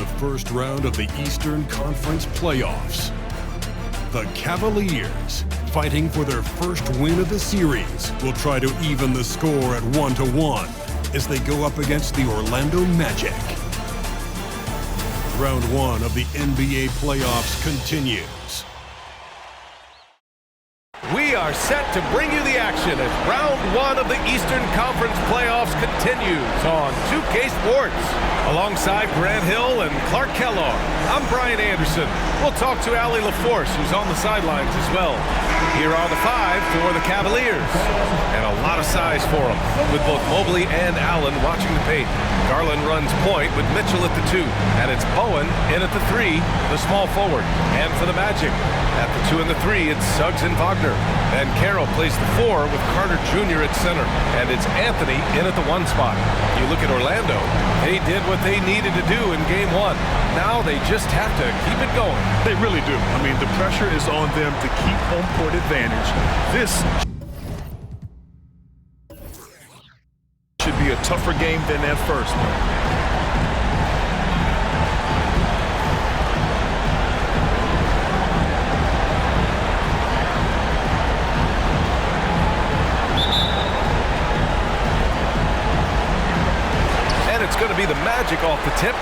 the first round of the Eastern Conference playoffs. The Cavaliers, fighting for their first win of the series, will try to even the score at 1-1 as they go up against the Orlando Magic. Round 1 of the NBA playoffs continues. We are set to bring you the action as round 1 of the Eastern Conference playoffs continues on 2K Sports. Alongside Grant Hill and Clark Kellogg, I'm Brian Anderson. We'll talk to Allie LaForce, who's on the sidelines as well. Here are the 5 for the Cavaliers. And a lot of size for them, with both Mobley and Allen watching the paint. Garland runs point with Mitchell at the 2. And it's Bowen in at the 3, the small forward. And for the Magic, at the 2 and the 3, it's Suggs and Wagner. And Carroll plays the 4 with Carter Jr. at center. And it's Anthony in at the 1 spot. You look at Orlando, they did what they needed to do in Game 1. Now they just have to keep it going. They really do. I mean, the pressure is on them to keep home court advantage. This should be a tougher game than that first one. It's going to be the Magic off the tip.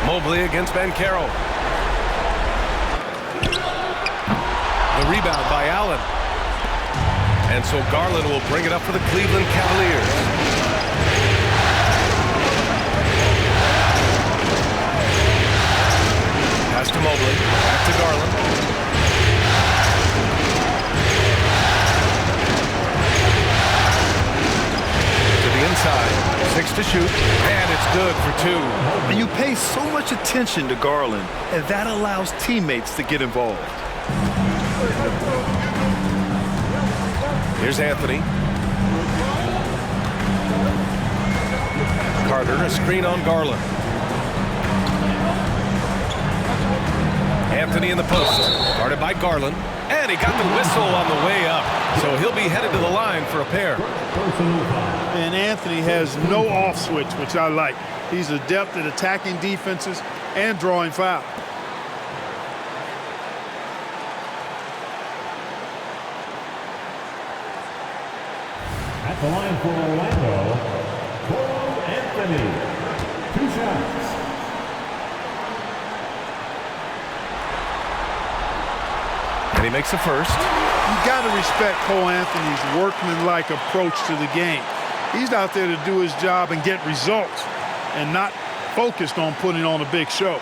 Mobley against Banchero. The rebound by Allen. And so Garland will bring it up for the Cleveland Cavaliers. Pass to Mobley. Back to Garland. Inside, 6 to shoot, and it's good for 2. And you pay so much attention to Garland, and that allows teammates to get involved. Here's Anthony. Carter, a screen on Garland. Anthony in the post, guarded by Garland, and he got the whistle on the way up. So he'll be headed to the line for a pair. And Anthony has no off switch, which I like. He's adept at attacking defenses and drawing foul. At the line for Orlando, Anthony. 2 shots. And he makes the first. You got to respect Cole Anthony's workmanlike approach to the game. He's out there to do his job and get results and not focused on putting on a big show.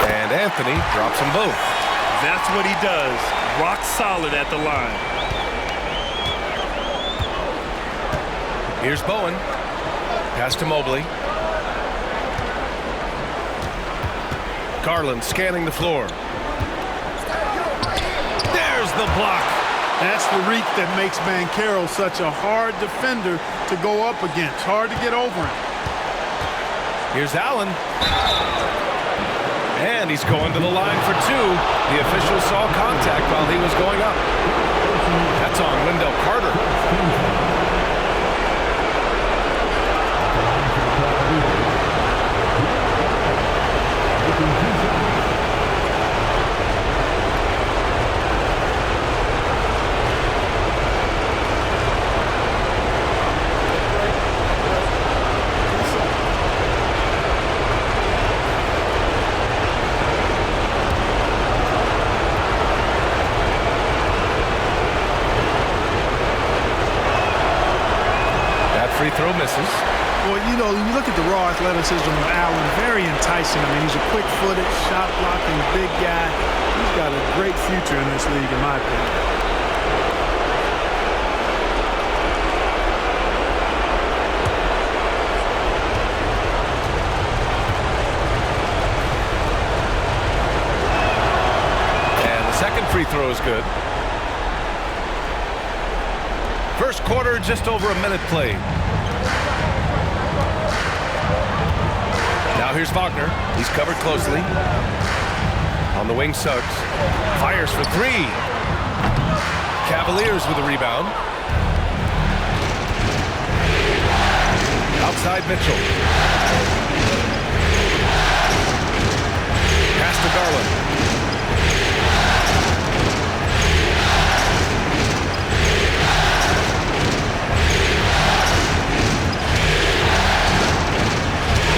And Anthony drops them both. That's what he does. Rock solid at the line. Here's Bowen. Pass to Mobley. Garland scanning the floor. There's the block. That's the reek that makes Banchero such a hard defender to go up against. Hard to get over him. Here's Allen. And he's going to the line for 2. The official saw contact while he was going up. That's on Wendell Carter. Free throw misses. Well, you know, when you look at the raw athleticism of Allen, very enticing. I mean, he's a quick-footed, shot-blocking, big guy. He's got a great future in this league, in my opinion. And the second free throw is good. First quarter, just over a minute played. Now here's Wagner. He's covered closely. On the wing, Suggs. Fires for three. Cavaliers with a rebound. Outside Mitchell. Pass to Garland.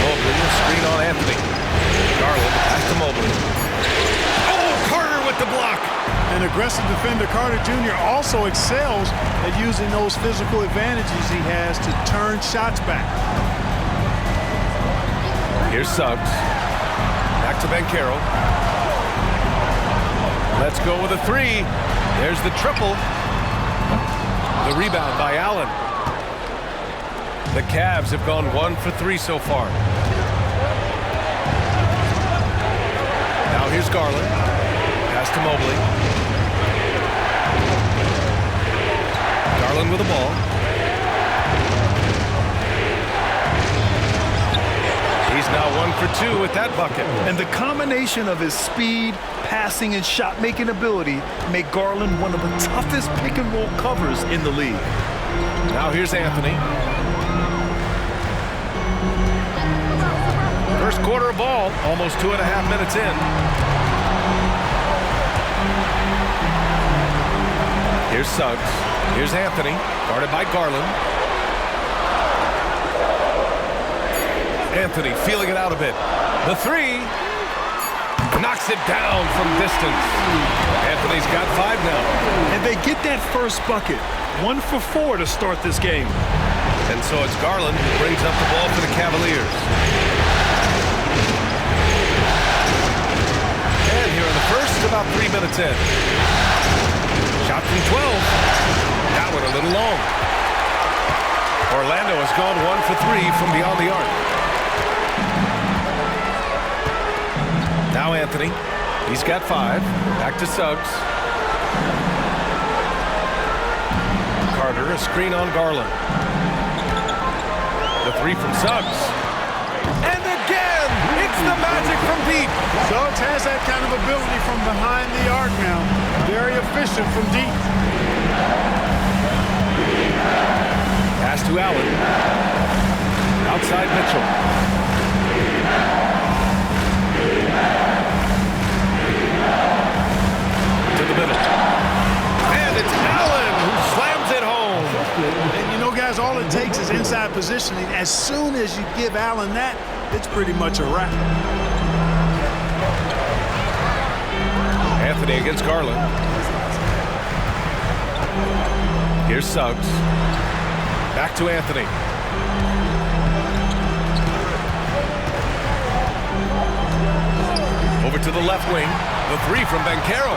Mobley, a screen on Anthony. Garland, pass to Mobley. Oh, Carter with the block. An aggressive defender, Carter Jr. also excels at using those physical advantages he has to turn shots back. Here's Suggs. Back to Banchero. Let's go with a three. There's the triple. The rebound by Allen. The Cavs have gone 1 for 3 so far. Now here's Garland. Pass to Mobley. Garland with the ball. He's now 1 for 2 with that bucket. And the combination of his speed, passing, and shot-making ability make Garland one of the toughest pick-and-roll covers in the league. Now here's Anthony. First quarter of ball, almost 2.5 minutes in. Here's Suggs. Here's Anthony, guarded by Garland. Anthony feeling it out a bit. The three. Knocks it down from distance. Anthony's got 5 now. And they get that first bucket. 1 for 4 to start this game. And so it's Garland who brings up the ball for the Cavaliers. And here in the first, about 3 minutes in. Shot from 12. That one a little long. Orlando has gone 1 for 3 from beyond the arc. Now Anthony. He's got 5. Back to Suggs. Carter, a screen on Garland. The three from Suggs. And again, it's the magic from deep. Suggs has that kind of ability from behind the arc now. Very efficient from deep. Pass to Allen. Outside Mitchell. To the middle. And it's Allen who slams it home. And you know, guys, all it takes is inside positioning. As soon as you give Allen that, it's pretty much a wrap. Anthony against Garland. Here's Suggs. Back to Anthony. Over to the left wing. The three from Banchero.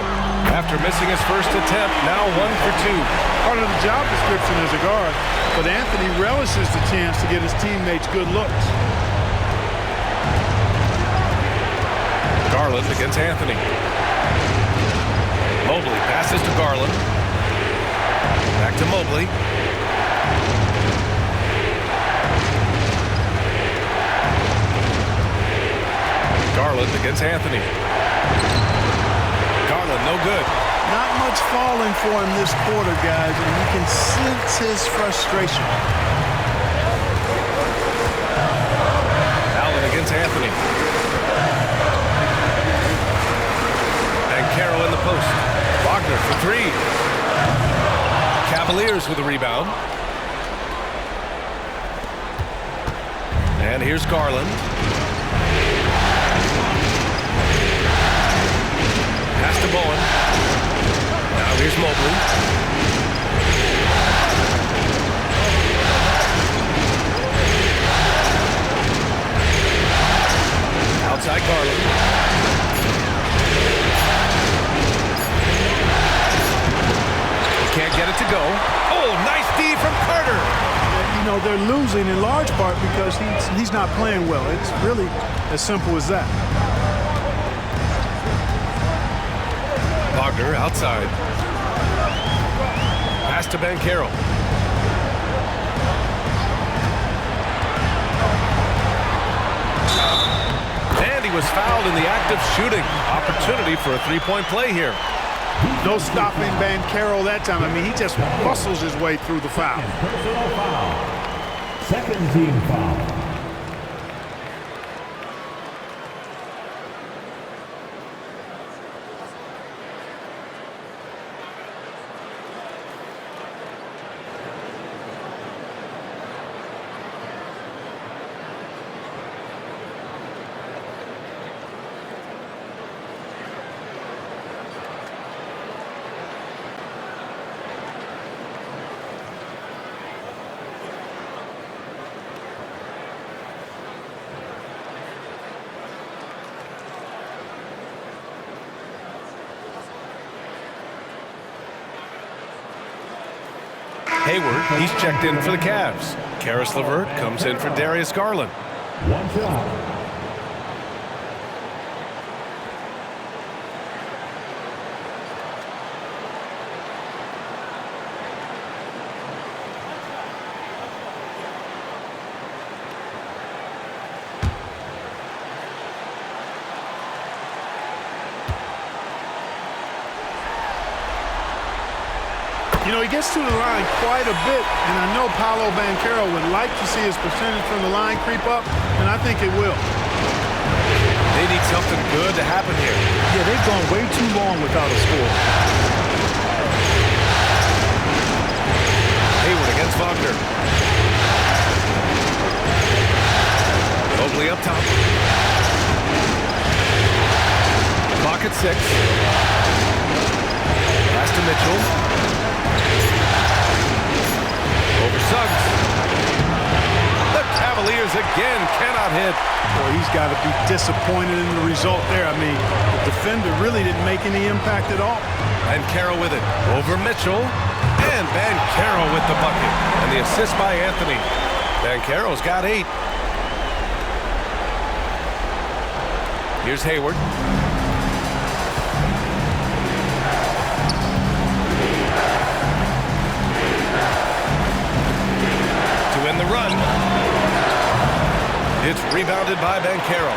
After missing his first attempt, now 1 for 2. Part of the job description as a guard, but Anthony relishes the chance to get his teammates good looks. Garland against Anthony. Mobley passes to Garland. Back to Mobley. Garland against Anthony. Garland, no good. Not much falling for him this quarter, guys, and you can sense his frustration. Allen against Anthony. Banchero in the post. Wagner for 3. Cavaliers with a rebound. And here's Garland. Pass to Bowen. Now here's Mobley. Outside Garland. He can't get it to go. Oh, nice D from Carter. You know, they're losing in large part because he's not playing well. It's really as simple as that. Wagner outside. Pass to Banchero. was fouled in the act of shooting. Opportunity for a three-point play here. No stopping Banchero that time. I mean, he just muscles his way through the foul. Personal foul. Second team foul. Hayward, he's checked in for the Cavs. Karis LeVert comes in for Darius Garland. One shot. You know, he gets to the line quite a bit, and I know Paolo Banchero would like to see his percentage from the line creep up, and I think it will. They need something good to happen here. Yeah, they've gone way too long without a score. Hayward against Wagner. Mobley up top. Clock at 6. Pass to Mitchell. Over Suggs. The Cavaliers again cannot hit. Boy, he's got to be disappointed in the result there. I mean, the defender really didn't make any impact at all. Banchero with it. Over Mitchell. And Banchero with the bucket. And the assist by Anthony. Banchero's got 8. Here's Hayward. The run. It's rebounded by Banchero.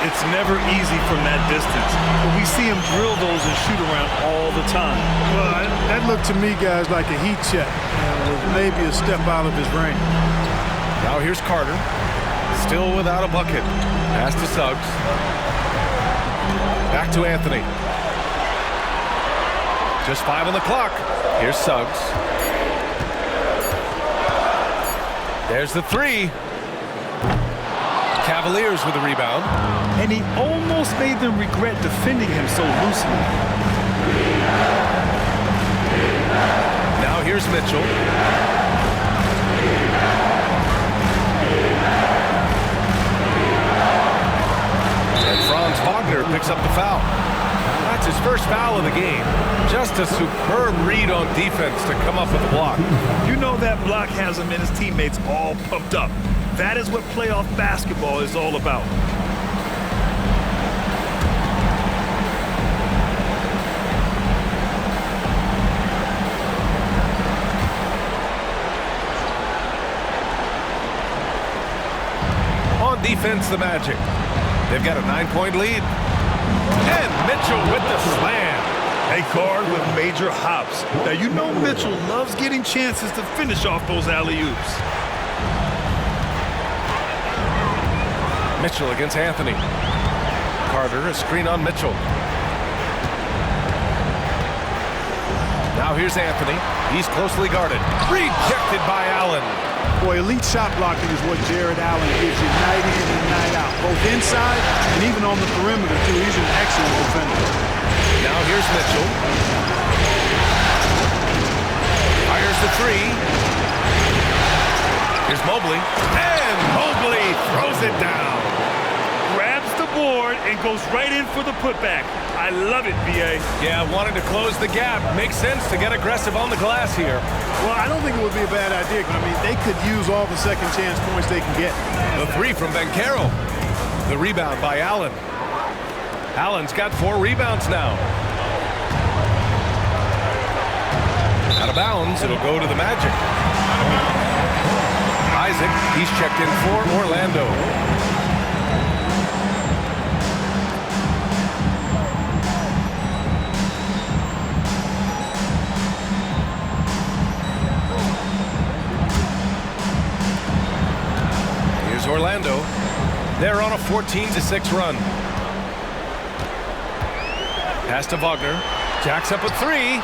It's never easy from that distance, but we see him drill those and shoot around all the time. Well, that looked to me, guys, like a heat check. With maybe a step out of his range. Now here's Carter. Still without a bucket. Pass to Suggs. Back to Anthony. Just 5 on the clock. Here's Suggs. There's the 3. Cavaliers with the rebound. And he almost made them regret defending him so loosely. Now here's Mitchell. And Franz Wagner picks up the foul. That's his first foul of the game. Just a superb read on defense to come up with the block. You know that block has him and his teammates all pumped up. That is what playoff basketball is all about. On defense, the Magic. They've got a 9-point lead. And Mitchell with the slam. A guard with major hops. Now, you know Mitchell loves getting chances to finish off those alley-oops. Mitchell against Anthony. Carter, a screen on Mitchell. Now here's Anthony. He's closely guarded. Rejected by Allen. Boy, elite shot blocking is what Jared Allen gives you night in and night out. Both inside and even on the perimeter, too. He's an excellent defender. Now here's Mitchell. Fires the 3. Here's Mobley. And Mobley throws it down. Grabs the board and goes right in for the putback. I love it, B.A. Yeah, wanting to close the gap. Makes sense to get aggressive on the glass here. Well, I don't think it would be a bad idea. I mean, they could use all the second chance points they can get. The 3 from Banchero. The rebound by Allen. Allen's got 4 rebounds now. Out of bounds, it'll go to the Magic. Isaac, he's checked in for Orlando. Orlando. They're on a 14-6 run. Pass to Wagner. Jacks up a three.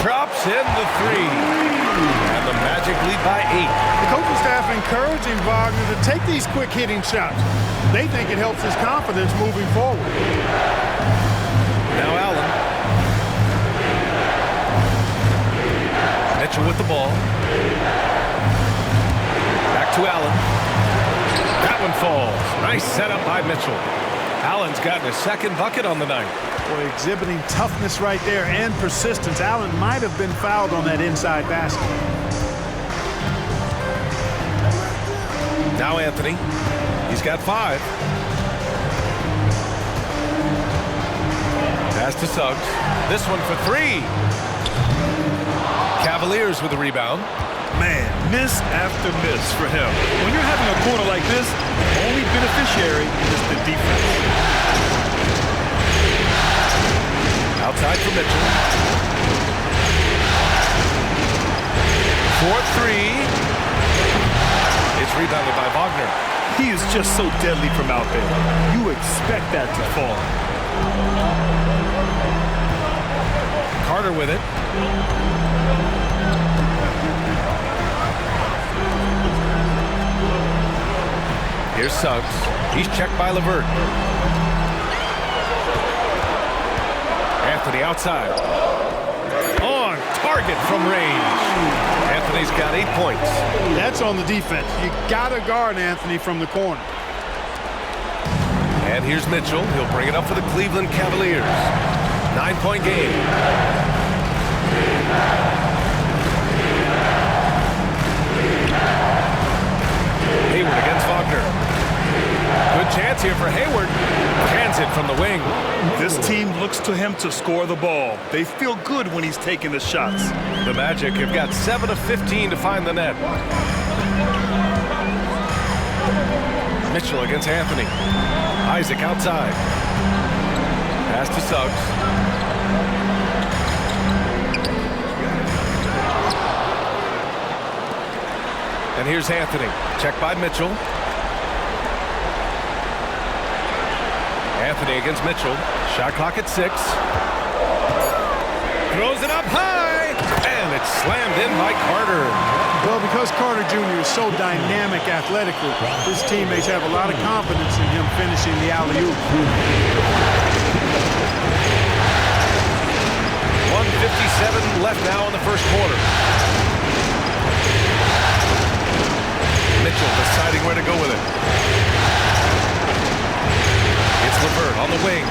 Drops in the three. And the Magic lead by 8. The coaching staff encouraging Wagner to take these quick hitting shots. They think it helps his confidence moving forward. Now Allen. Mitchell with the ball. Back to Allen. That one falls. Nice setup by Mitchell. Allen's gotten his second bucket on the night. Boy, exhibiting toughness right there and persistence. Allen might have been fouled on that inside basket. Now Anthony. He's got 5. Pass to Suggs. This one for 3. Cavaliers with the rebound. Man, miss after miss for him. When you're having a quarter like this, the only beneficiary is the defense. Outside for Mitchell. 4-3. It's rebounded by Wagner. He is just so deadly from out there. You expect that to fall. Carter with it. Here's Suggs. He's checked by LeVert. Anthony outside. On target from range. Anthony's got 8 points. That's on the defense. You got to guard Anthony from the corner. And here's Mitchell. He'll bring it up for the Cleveland Cavaliers. 9-point game. Hayward against Wagner. Good chance here for Hayward. Hands it from the wing. This team looks to him to score the ball. They feel good when he's taking the shots. The Magic have got 7 of 15 to find the net. Mitchell against Anthony. Isaac outside. Pass to Suggs. And here's Anthony. Checked by Mitchell. Anthony against Mitchell. Shot clock at 6. Throws it up high. And it's slammed in by Carter. Well, because Carter Jr. is so dynamic athletically, his teammates have a lot of confidence in him finishing the alley-oop. 1:57 left now in the first quarter. Mitchell deciding where to go with it. It's LeVert on the wing.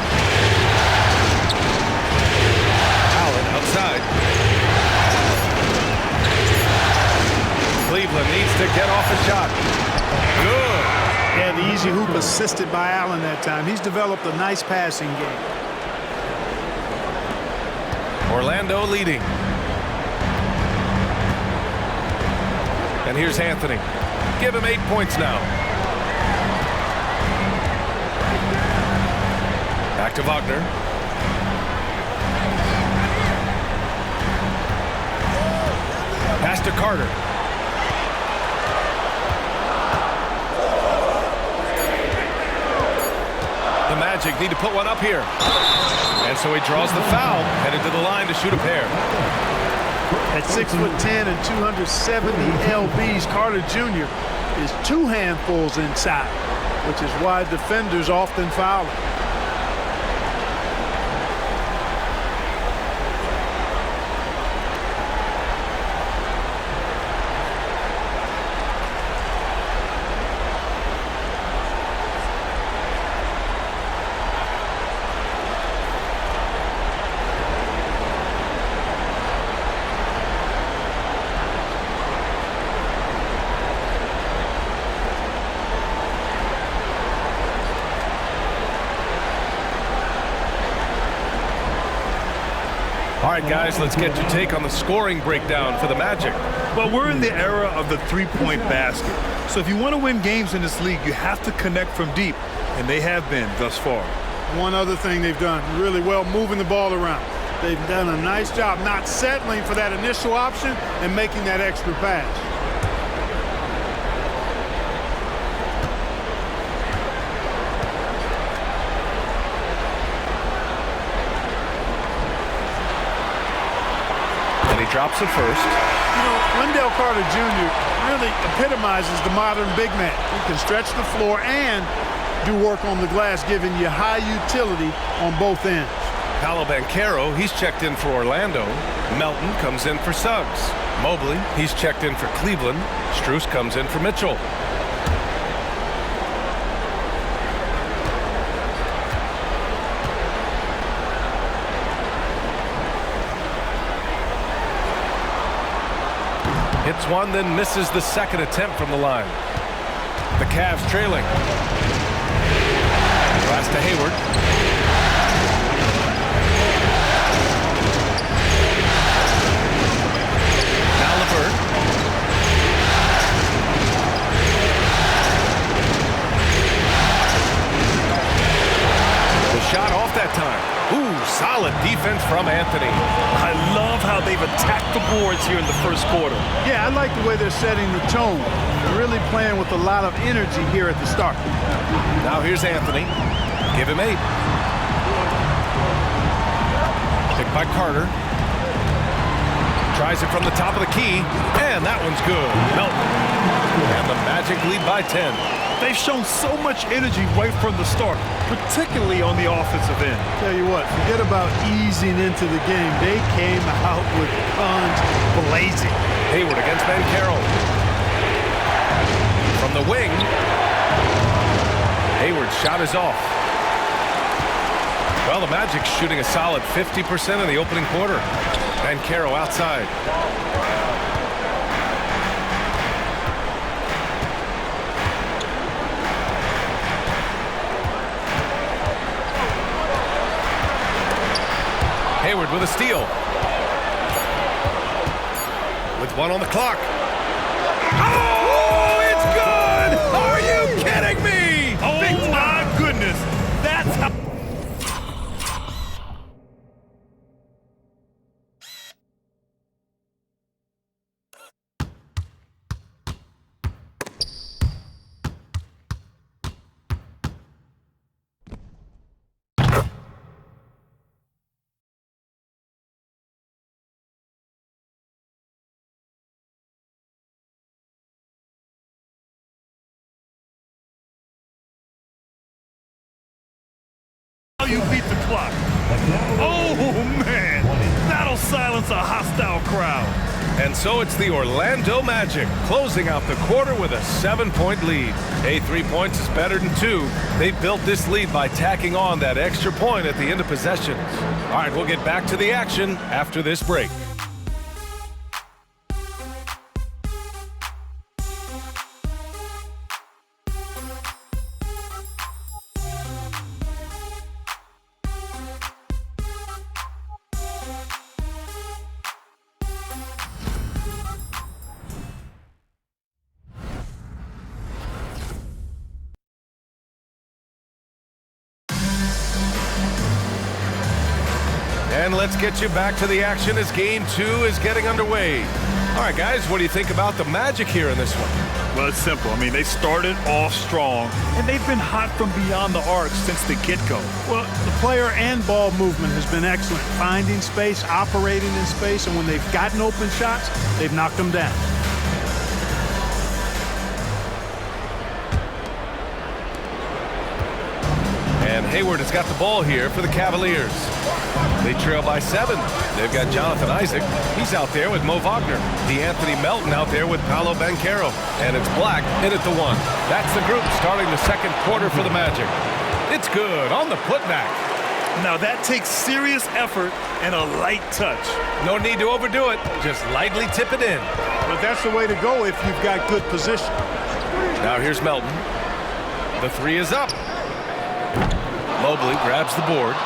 Allen outside. Cleveland needs to get off a shot. Good. Yeah, the easy hoop assisted by Allen that time. He's developed a nice passing game. Orlando leading. And here's Anthony. Give him 8 points now. Back to Wagner. Pass to Carter. The Magic need to put one up here. And so he draws the foul, headed to the line to shoot a pair. At 6'10" and 270 lbs, Carter Jr. is 2 handfuls inside, which is why defenders often foul him. All right, guys, let's get your take on the scoring breakdown for the Magic. Well, we're in the era of the three-point basket. So if you want to win games in this league, you have to connect from deep, and they have been thus far. One other thing they've done really well, moving the ball around. They've done a nice job not settling for that initial option and making that extra pass. drops it first. You know, Wendell Carter Jr. really epitomizes the modern big man. He can stretch the floor and do work on the glass, giving you high utility on both ends. Paolo Banchero, he's checked in for Orlando. Melton comes in for Suggs. Mobley, he's checked in for Cleveland. Strus comes in for Mitchell. Hits one, then misses the second attempt from the line. The Cavs trailing. Pass to Hayward. Now LeVert. The shot off that time. Ooh, solid defense from Anthony. I love how they've attacked the boards here in the first quarter. Yeah, I like the way they're setting the tone. They're really playing with a lot of energy here at the start. Now here's Anthony. Give him 8. Picked by Carter. Tries it from the top of the key, and that one's good. Melton. And the Magic lead by 10. They've shown so much energy right from the start, particularly on the offensive end. Tell you what, forget about easing into the game. They came out with guns blazing. Hayward against Banchero. From the wing. Hayward's shot is off. Well, the Magic's shooting a solid 50% in the opening quarter. Banchero outside. Hayward with a steal. With 1 on the clock. Oh, it's good! Are you kidding me? Oh, my goodness. That's how... you beat the clock. Oh, man. That'll silence a hostile crowd. And so it's the Orlando Magic closing out the quarter with a 7-point lead. Hey, 3 points is better than 2. They built this lead by tacking on that extra point at the end of possessions. All right, we'll get back to the action after this break. And let's get you back to the action as Game 2 is getting underway. All right, guys, what do you think about the Magic here in this one? Well, it's simple. I mean, they started off strong, and they've been hot from beyond the arc since the get-go. Well, the player and ball movement has been excellent. Finding space, operating in space, and when they've gotten open shots, they've knocked them down. And Hayward has got the ball here for the Cavaliers. They trail by 7. They've got Jonathan Isaac. He's out there with Mo Wagner. D'Anthony Melton out there with Paolo Banchero. And it's Black in at the 1. That's the group starting the second quarter for the Magic. It's good on the putback. Now, that takes serious effort and a light touch. No need to overdo it. Just lightly tip it in. But that's the way to go if you've got good position. Now here's Melton. The 3 is up. Mobley grabs the board.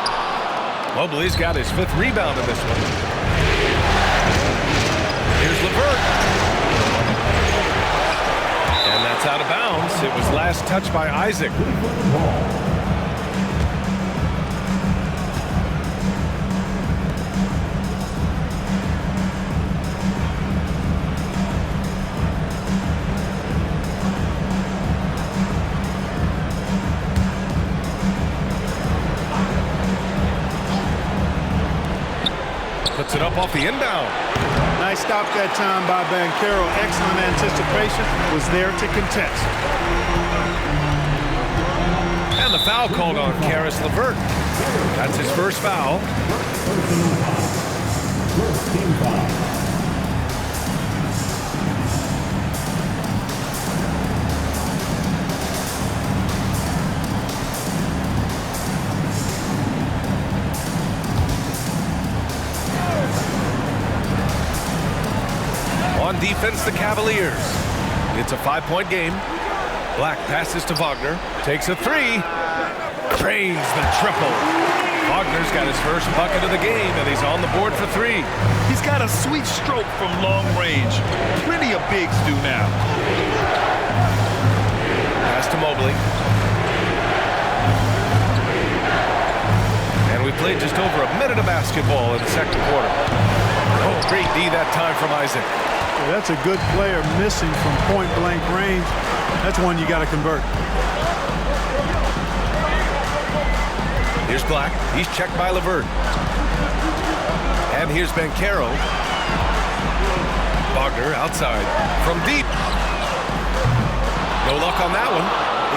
Mobley's got his 5th rebound in this one. Here's LeVert. And that's out of bounds. It was last touched by Isaac. Puts it it up off the inbound. Nice stop that time by Banchero. Excellent anticipation. Was there to contest. And the foul called on Caris LeVert. That's his first foul. First team foul. On defense, the Cavaliers. It's a 5-point game. Black passes to Wagner. Takes a three. Drains the triple. Wagner's got his first bucket of the game, and he's on the board for three. He's got a sweet stroke from long range. Plenty of bigs do now. Pass to Mobley. And we played just over a minute of basketball in the second quarter. Oh, great D that time from Isaac. Well, that's a good player missing from point-blank range. That's one you got to convert. Here's Black. He's checked by LeVert. And here's Banchero. Wagner outside from deep. No luck on that one.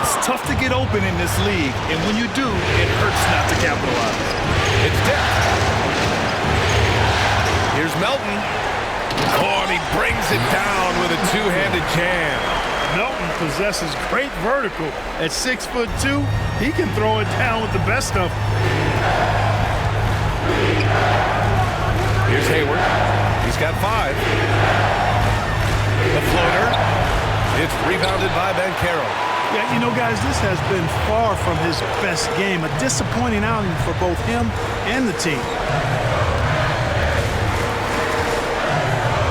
It's tough to get open in this league, and when you do, it hurts not to capitalize. It's tipped. Here's Melton. Oh, and he brings it down with a two-handed jam. Melton possesses great vertical. At 6'2", he can throw it down with the best of them. Here's Hayward. He's got 5. The floater. It's rebounded by Banchero. Yeah, you know, guys, this has been far from his best game. A disappointing outing for both him and the team.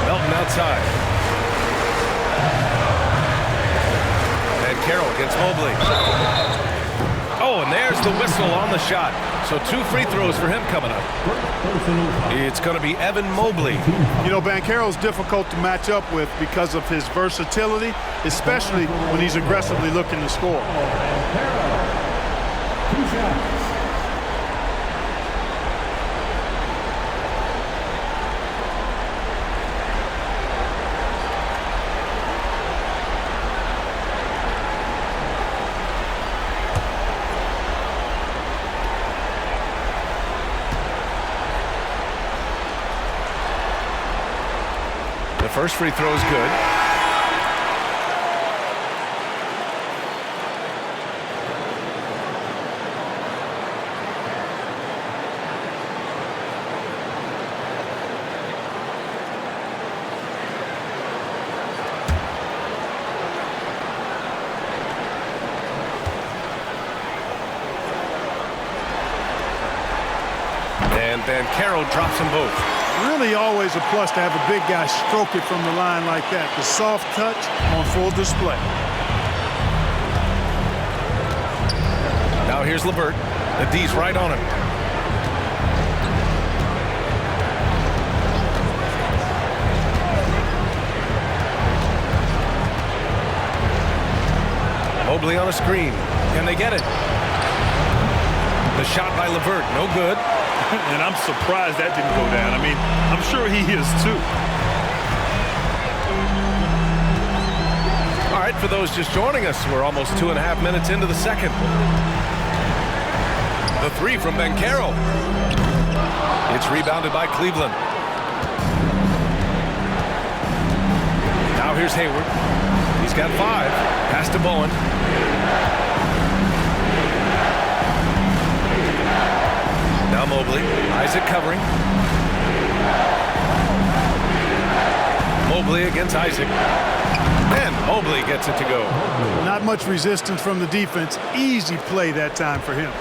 Melton outside. Banchero against Mobley. Oh, and there's the whistle on the shot. So 2 free throws for him coming up. It's going to be Evan Mobley. You know, Banchero's difficult to match up with because of his versatility, especially when he's aggressively looking to score. 2 shots. The first free throw is good. And Banchero drops them both. Really always a plus to have a big guy stroke it from the line like that. The soft touch on full display. Now here's LeVert. The D's right on him. Mobley on a screen. Can they get it? The shot by LeVert, no good. And I'm surprised that didn't go down. I mean, I'm sure he is too. All right, for those just joining us, we're almost 2.5 minutes into the second. The three from Banchero. It's rebounded by Cleveland. Now here's Hayward. He's got 5. Pass to Bowen. Now Mobley. Isaac covering. Mobley against Isaac. And Mobley gets it to go. Not much resistance from the defense. Easy play that time for him.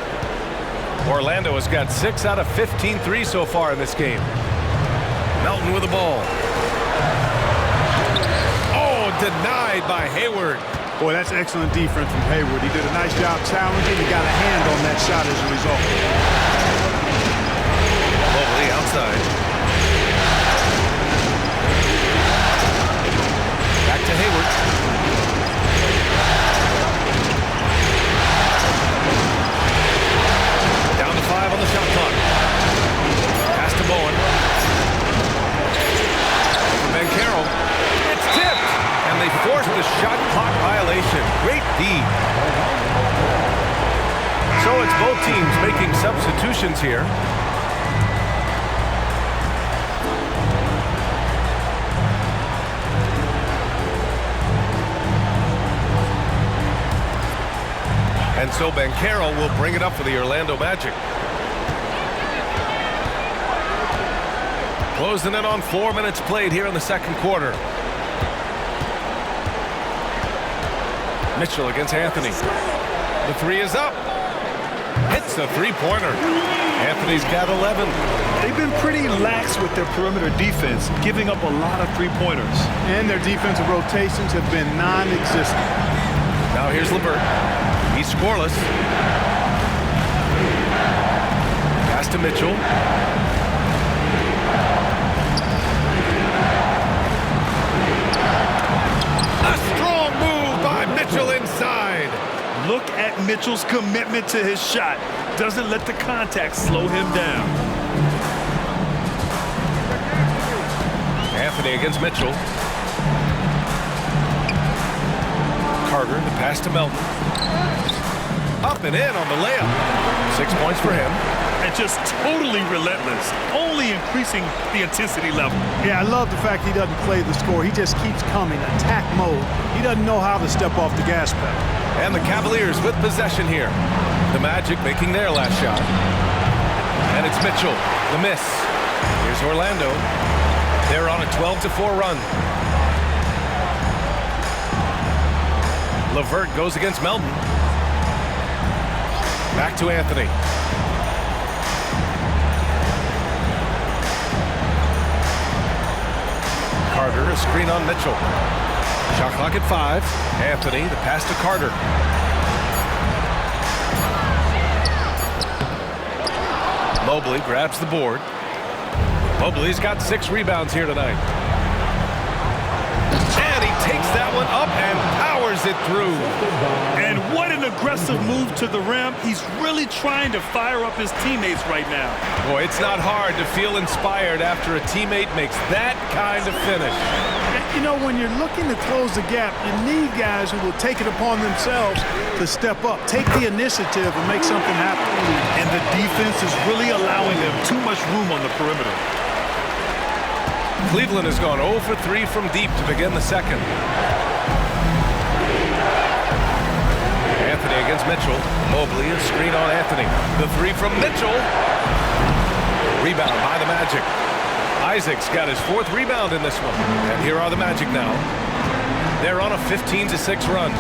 Orlando has got 6 out of 15 threes so far in this game. Melton with the ball. Oh, denied by Hayward. Boy, that's excellent defense from Hayward. He did a nice job challenging and got a hand on that shot as a result. Mobley outside. Back to Hayward. Down to 5 on the shot clock. Pass to Bowen. shot clock violation. Great D. So it's both teams making substitutions here. And so Banchero will bring it up for the Orlando Magic. Closing in on 4 minutes played here in the second quarter. Mitchell against Anthony. The three is up. Hits the three-pointer. Anthony's got 11. They've been pretty lax with their perimeter defense, giving up a lot of three-pointers. And their defensive rotations have been non-existent. Now here's LeVert. He's scoreless. Pass to Mitchell. A strong move by Mitchell inside. Look at Mitchell's commitment to his shot. Doesn't let the contact slow him down. Anthony against Mitchell. Carter, the pass to Melton. Up and in on the layup. 6 points for him. And just totally relentless, only increasing the intensity level. Yeah, I love the fact he doesn't play the score. He just keeps coming, attack mode. He doesn't know how to step off the gas pedal. And the Cavaliers with possession here. The Magic making their last shot. And it's Mitchell, the miss. Here's Orlando. They're on a 12-4 run. LeVert goes against Melton. Back to Anthony. Carter, a screen on Mitchell. Shot clock at 5. Anthony, the pass to Carter. Mobley grabs the board. Mobley's got 6 rebounds here tonight. And he takes that one up and powers it through. And what an aggressive move to the rim. He's really trying to fire up his teammates right now. Boy, it's not hard to feel inspired after a teammate makes that kind of finish. You know, when you're looking to close the gap, you need guys who will take it upon themselves to step up, take the initiative and make something happen. And the defense is really allowing them too much room on the perimeter. Cleveland has gone 0 for 3 from deep to begin the second. Anthony against Mitchell. Mobley, a screen on Anthony. The three from Mitchell. Rebound by the Magic. Isaac's got his 4th rebound in this one. And here are the Magic now. They're on a 15-6 run.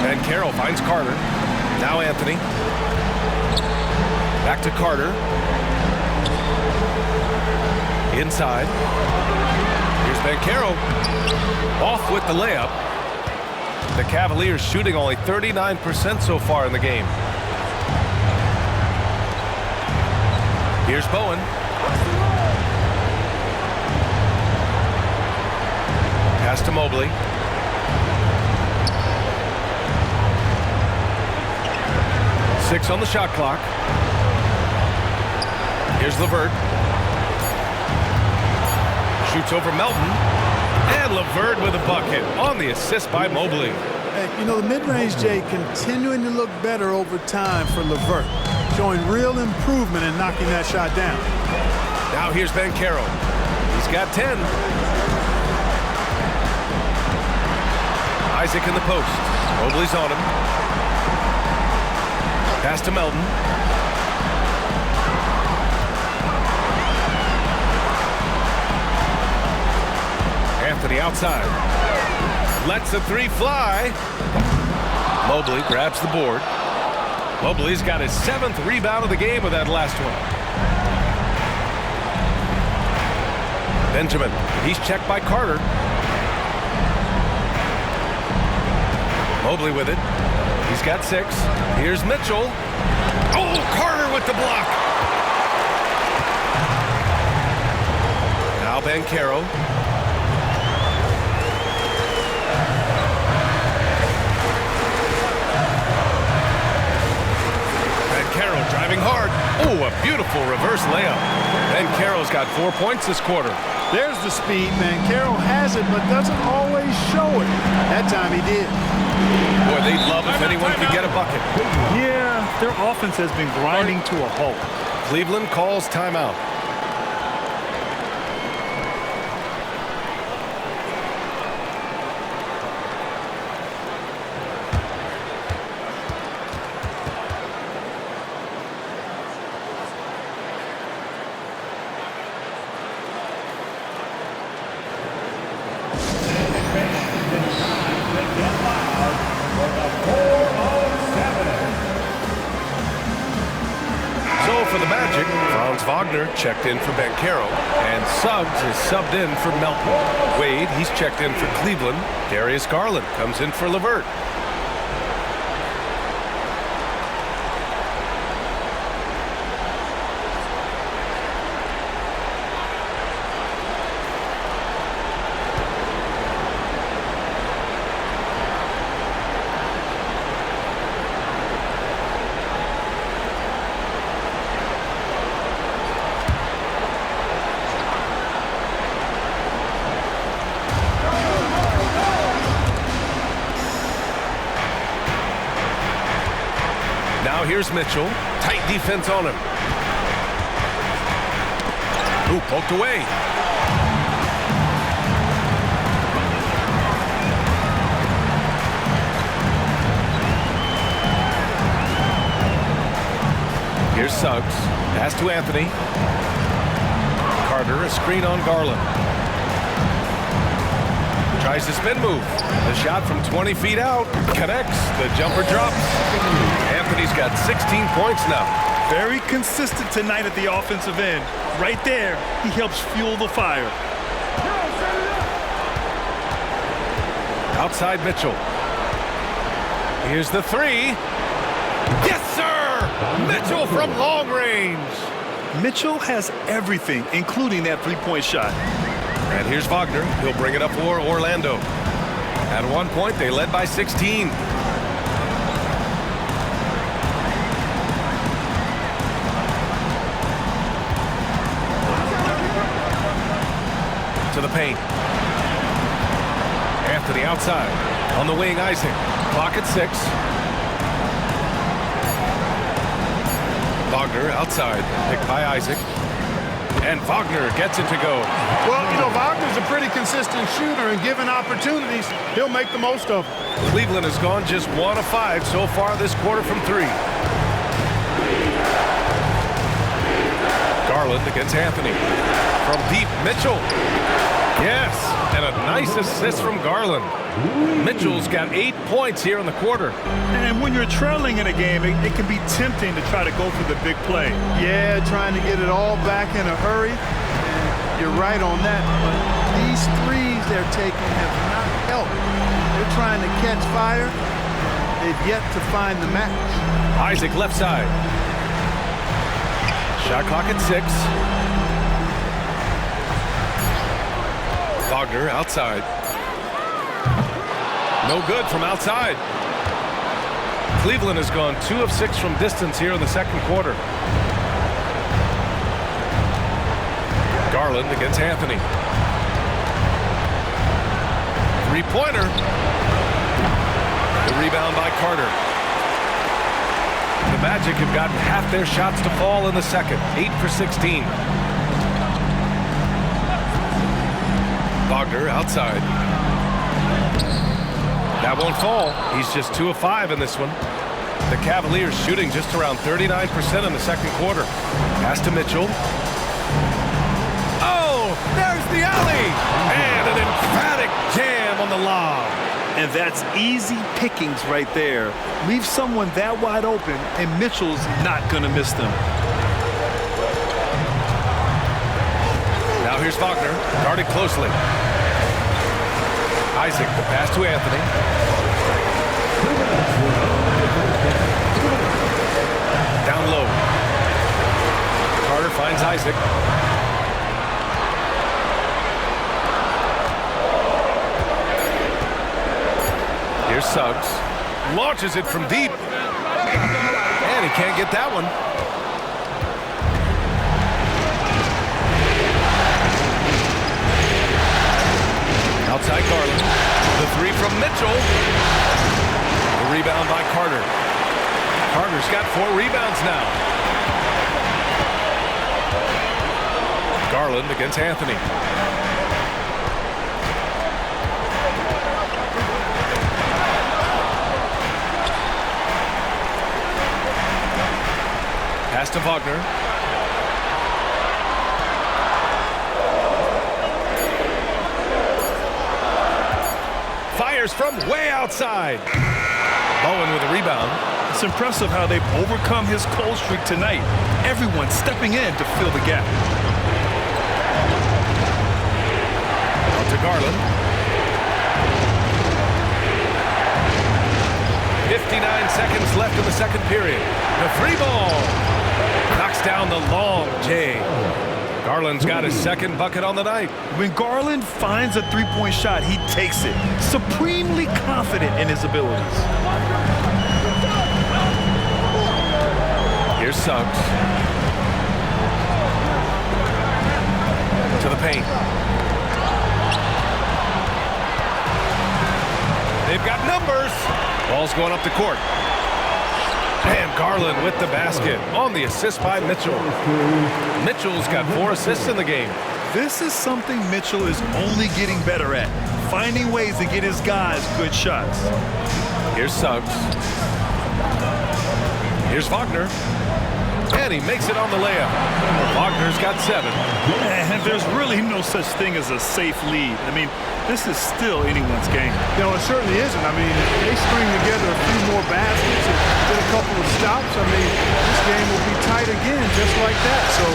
And Carroll finds Carter. Now Anthony. Back to Carter. Inside. Here's Banchero. Off with the layup. The Cavaliers shooting only 39% so far in the game. Here's Bowen. Pass to Mobley. Six on the shot clock. Here's LeVert. Shoots over Melton. And LeVert with a bucket on the assist by Mobley. You know, the mid-range, Jay, continuing to look better over time for LeVert, showing real improvement in knocking that shot down. Now here's Banchero. He's got 10. Isaac in the post. Mobley's on him. Pass to Melton. Anthony outside. Lets the three fly. Mobley grabs the board. Mobley's got his 7th rebound of the game with that last one. Benjamin, he's checked by Carter. Mobley with it. He's got 6. Here's Mitchell. Oh, Carter with the block. Now Banchero. Banchero driving hard. Oh, a beautiful reverse layup. Banchero's got 4 points this quarter. There's the speed. Carroll has it, but doesn't always show it. That time he did. Boy, they'd love if anyone could get a bucket. Yeah, their offense has been grinding to a halt. Cleveland calls timeout. For the Magic, Franz Wagner checked in for Banchero, and Suggs is subbed in for Melton. Wade, he's checked in for Cleveland. Darius Garland comes in for LeVert. Now here's Mitchell. Tight defense on him. Ooh, poked away. Here's Suggs. Pass to Anthony. Carter, a screen on Garland. Tries to spin move. The shot from 20 feet out. Connects. The jumper drops. Anthony's got 16 points now. Very consistent tonight at the offensive end. Right there, he helps fuel the fire. Outside Mitchell. Here's the three. Yes, sir! Mitchell from long range. Mitchell has everything, including that three-point shot. And here's Wagner. He'll bring it up for Orlando. At one point, they led by 16. To the paint. Anthony outside. On the wing, Isaac. Clock at 6. Wagner outside. Picked by Isaac. And Wagner gets it to go. Well, Wagner's a pretty consistent shooter, and given opportunities, he'll make the most of them. Cleveland has gone just 1 of 5 so far this quarter from 3. Garland against Anthony. From deep, Mitchell. Yes, and a nice assist from Garland. Mitchell's got 8 points here in the quarter. And when you're trailing in a game, it can be tempting to try to go for the big play. Yeah, trying to get it all back in a hurry. And you're right on that, but these threes they're taking have not helped. They're trying to catch fire. They've yet to find the match. Isaac left side. Shot clock at 6. Wagner outside. No good from outside. Cleveland has gone 2 of 6 from distance here in the second quarter. Garland against Anthony. Three-pointer. The rebound by Carter. The Magic have gotten half their shots to fall in the second. 8 for 16. Wagner outside. That won't fall. He's just 2 of 5 in this one. The Cavaliers shooting just around 39% in the second quarter. Pass to Mitchell. Oh, there's the alley! And an emphatic jam on the lob. And that's easy pickings right there. Leave someone that wide open, and Mitchell's not going to miss them. Now here's Wagner, guarded closely. Isaac, the pass to Anthony. Down low. Carter finds Isaac. Here's Suggs. Launches it from deep. And he can't get that one. Outside Garland. The three from Mitchell. The rebound by Carter. Carter's got 4 rebounds now. Garland against Anthony. Pass to Wagner. Fires from way outside. Bowen with a rebound. It's impressive how they've overcome his cold streak tonight. Everyone stepping in to fill the gap. Out to Garland. 59 seconds left in the second period. The free ball. Knocks down the long J. Garland's got his second bucket on the night. When Garland finds a three-point shot, he takes it, supremely confident in his abilities. Here's Suggs. To the paint. They've got numbers. Ball's going up the court. And Garland with the basket on the assist by Mitchell. Mitchell's got 4 assists in the game. This is something Mitchell is only getting better at, finding ways to get his guys good shots. Here's Suggs. Here's Wagner. And he makes it on the layup. Wagner's got 7. And there's really no such thing as a safe lead. I mean, this is still anyone's game. No, it certainly isn't. I mean, if they string together a few more baskets and get a couple of stops, I mean, this game will be tight again, just like that. So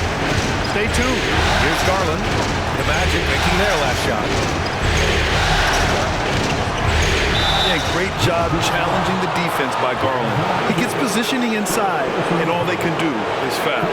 stay tuned. Here's Garland. The Magic making their last shot. Yeah, great job challenging the defense by Garland. He gets positioning inside, and all they can do is foul.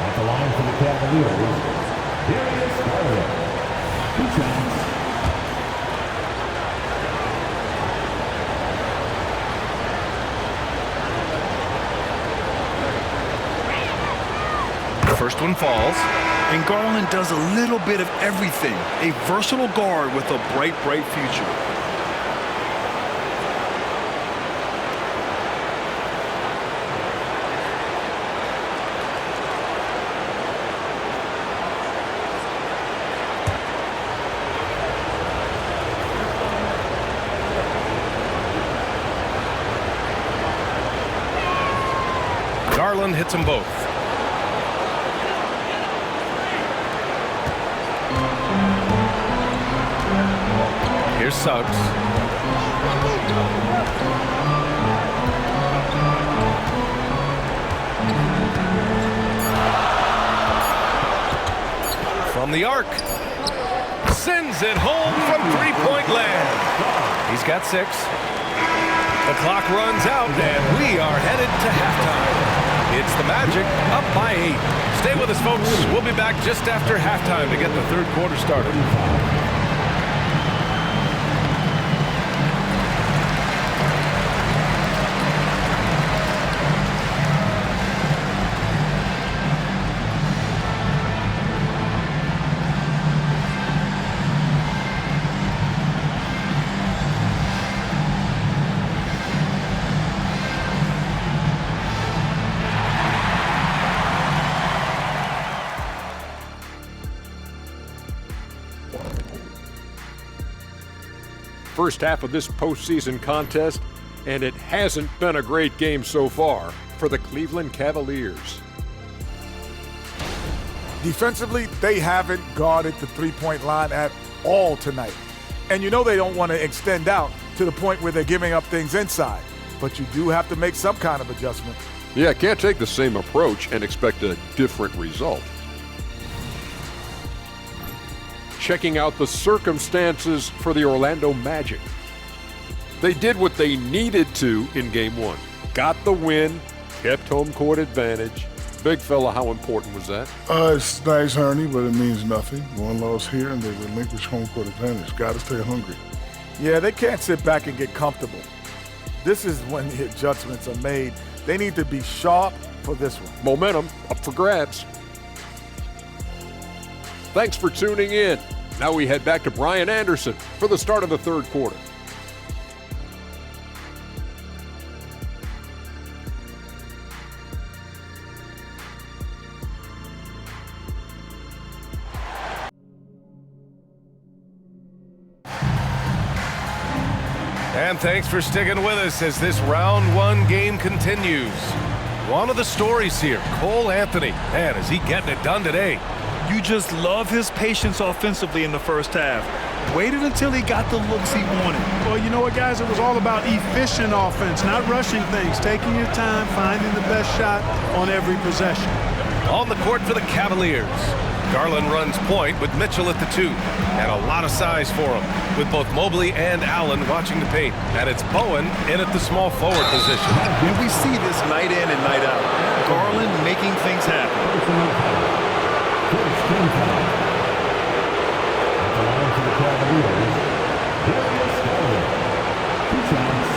At the line for the Cavaliers, Darius Garland. 2 shots. The first one falls. And Garland does a little bit of everything. A versatile guard with a bright, bright future. Garland hits them both. Here's Suggs. From the arc. Sends it home from three-point land. He's got 6. The clock runs out, and we are headed to halftime. It's the Magic up by 8. Stay with us, folks. We'll be back just after halftime to get the third quarter started. First half of this postseason contest, and it hasn't been a great game so far for the Cleveland Cavaliers. Defensively, they haven't guarded the three-point line at all tonight. And you know they don't want to extend out to the point where they're giving up things inside. But you do have to make some kind of adjustment. Yeah, can't take the same approach and expect a different result. Checking out the circumstances for the Orlando Magic. They did what they needed to in Game 1. Got the win, kept home court advantage, big fella, how important was that? It's nice, Ernie, but it means nothing. One loss here, and they relinquish home court advantage. Got to stay hungry. Yeah, they can't sit back and get comfortable. This is when the adjustments are made. They need to be sharp for this one. Momentum up for grabs. Thanks for tuning in. Now we head back to Brian Anderson for the start of the third quarter. And thanks for sticking with us as this round one game continues. One of the stories here, Cole Anthony. Man, is he getting it done today? You just love his patience offensively in the first half. Waited until he got the looks he wanted. Well, you know what, guys? It was all about efficient offense, not rushing things, taking your time, finding the best shot on every possession. On the court for the Cavaliers. Garland runs point with Mitchell at the 2. And a lot of size for him, with both Mobley and Allen watching the paint. And it's Bowen in at the small forward position. And we see this night in and night out. Garland making things happen. First team foul. At the line for the Cavaliers, Darius Garland. 2 shots.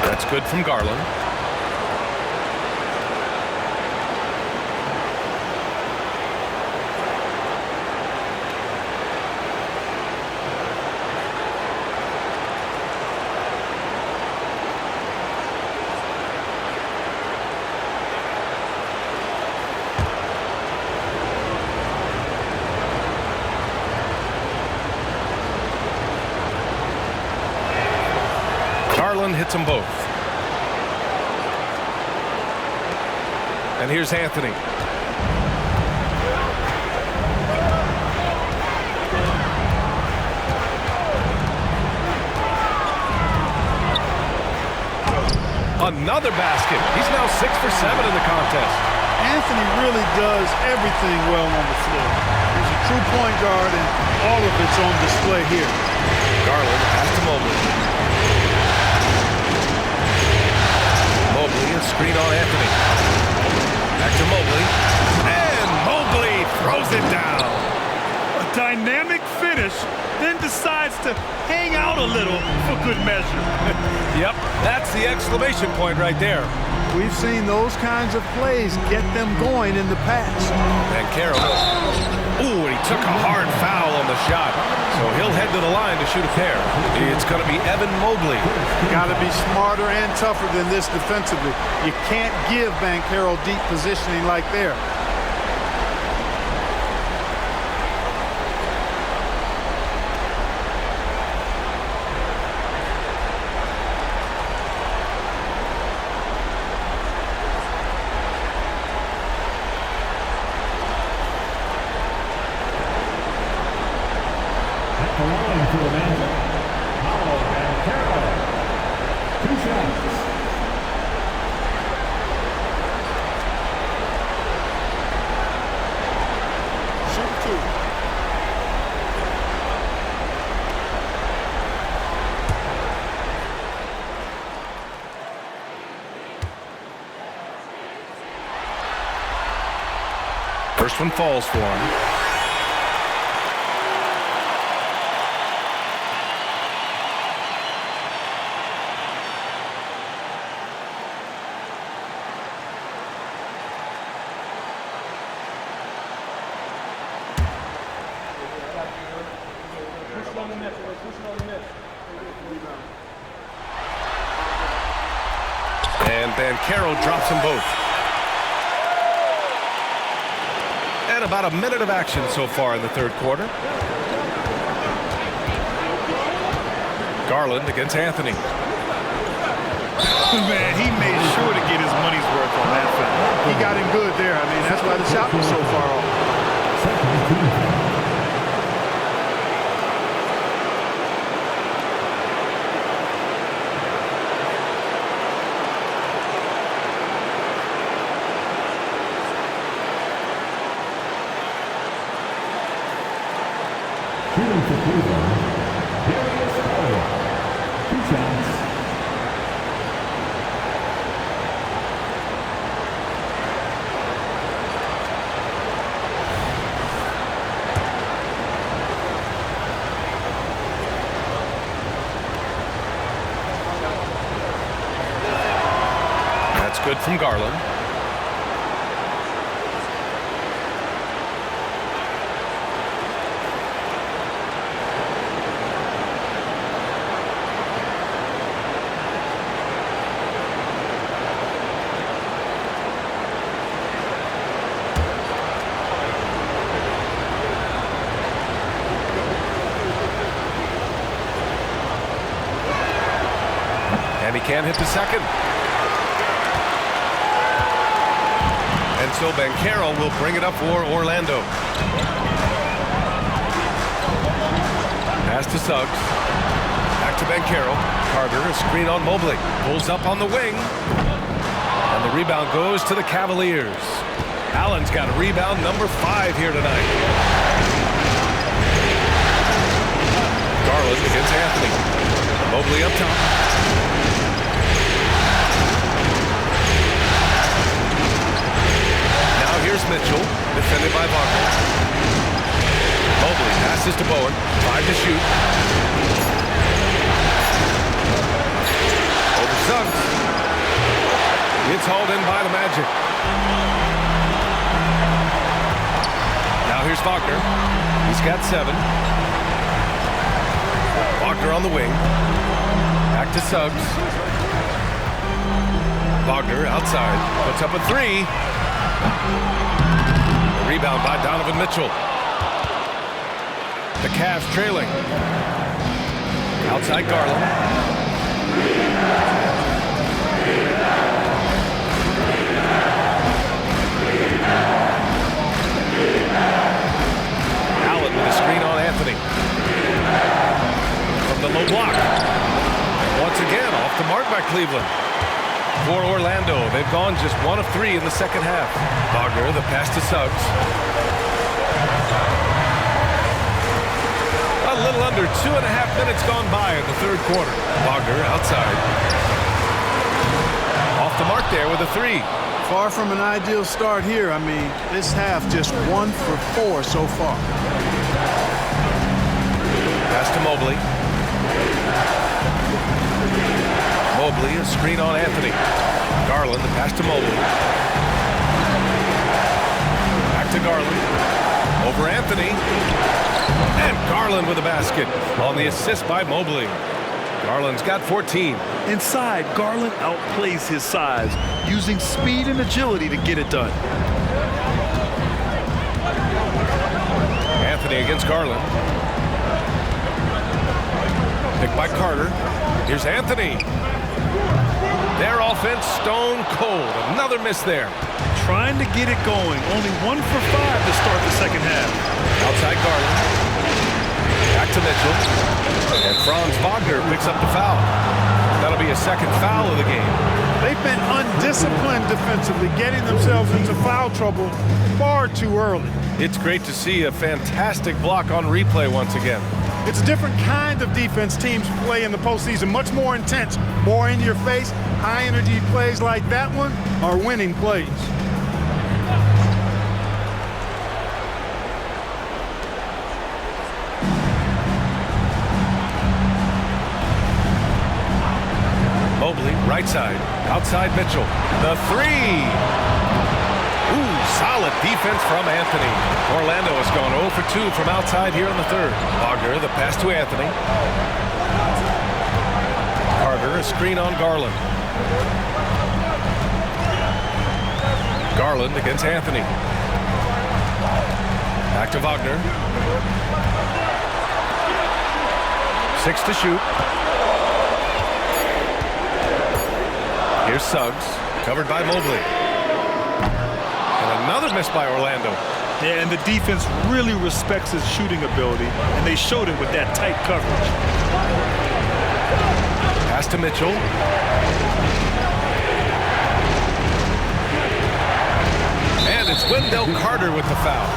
That's good from Garland. Garland hits them both. And here's Anthony. Another basket. He's now 6 for 7 in the contest. Anthony really does everything well on the floor. He's a true point guard, and all of it's on display here. Garland pass to Mobley. Mobley, a screen on Anthony. Back to Mobley. And Mobley throws it down. A dynamic finish, then decides to hang out a little for good measure. Yep, that's the exclamation point right there. We've seen those kinds of plays get them going in the past. And Carroll. Ooh, and he took a hard foul on the shot. So he'll head to the line to shoot a pair. It's going to be Evan Mobley. Got to be smarter and tougher than this defensively. You can't give Banchero deep positioning like there. At the line for the Magic, Paolo Banchero. 2 shots. Shoot 2. First one falls for him. And Banchero drops them both. And about a minute of action so far in the third quarter. Garland against Anthony. Man, he made sure to get his money's worth on that foul. He got him good there. I mean, that's why the shot was so far off. Second team foul. Shooting for Cleveland, Cavaliers. 2 shots. That's good from Garland. And he can't hit the second. And so Banchero will bring it up for Orlando. Pass to Suggs. Back to Banchero. Carter, a screen on Mobley. Pulls up on the wing. And the rebound goes to the Cavaliers. Allen's got a rebound number 5 here tonight. Garland against Anthony. Mobley up top. Here's Mitchell, defended by Wagner. Mobley passes to Bowen, 5 to shoot. Over Suggs. It's hauled in by the Magic. Now here's Wagner. He's got 7. Wagner on the wing. Back to Suggs. Wagner outside, puts up a 3. Rebound by Donovan Mitchell. The Cavs trailing. Outside Garland. Allen with a screen on Anthony. From the low block. Once again off the mark by Cleveland. For Orlando, they've gone just 1 of 3 in the second half. Wagner, the pass to Suggs. A little under 2.5 minutes gone by in the third quarter. Wagner outside. Off the mark there with a 3. Far from an ideal start here. I mean, this half just 1 for 4 so far. Pass to Mobley. Mobley, a screen on Anthony. Garland, the pass to Mobley. Back to Garland. Over Anthony. And Garland with a basket on the assist by Mobley. Garland's got 14. Inside, Garland outplays his size, using speed and agility to get it done. Anthony against Garland. Picked by Carter. Here's Anthony. Their offense stone cold. Another miss there. Trying to get it going. Only 1 for 5 to start the second half. Outside Garland. Back to Mitchell. And Franz Wagner picks up the foul. That'll be a second foul of the game. They've been undisciplined defensively, getting themselves into foul trouble far too early. It's great to see a fantastic block on replay once again. It's a different kind of defense teams play in the postseason, much more intense, more in your face. High energy plays like that one are winning plays. Mobley, right side, outside Mitchell. The 3. Ooh, solid defense from Anthony. Orlando has gone 0 for 2 from outside here in the third. Wagner, the pass to Anthony. Carter, a screen on Garland. Garland against Anthony. Back to Wagner. 6 to shoot. Here's Suggs, covered by Mobley. And another miss by Orlando. Yeah, and the defense really respects his shooting ability, and they showed it with that tight coverage. Pass to Mitchell. And it's Wendell Carter with the foul.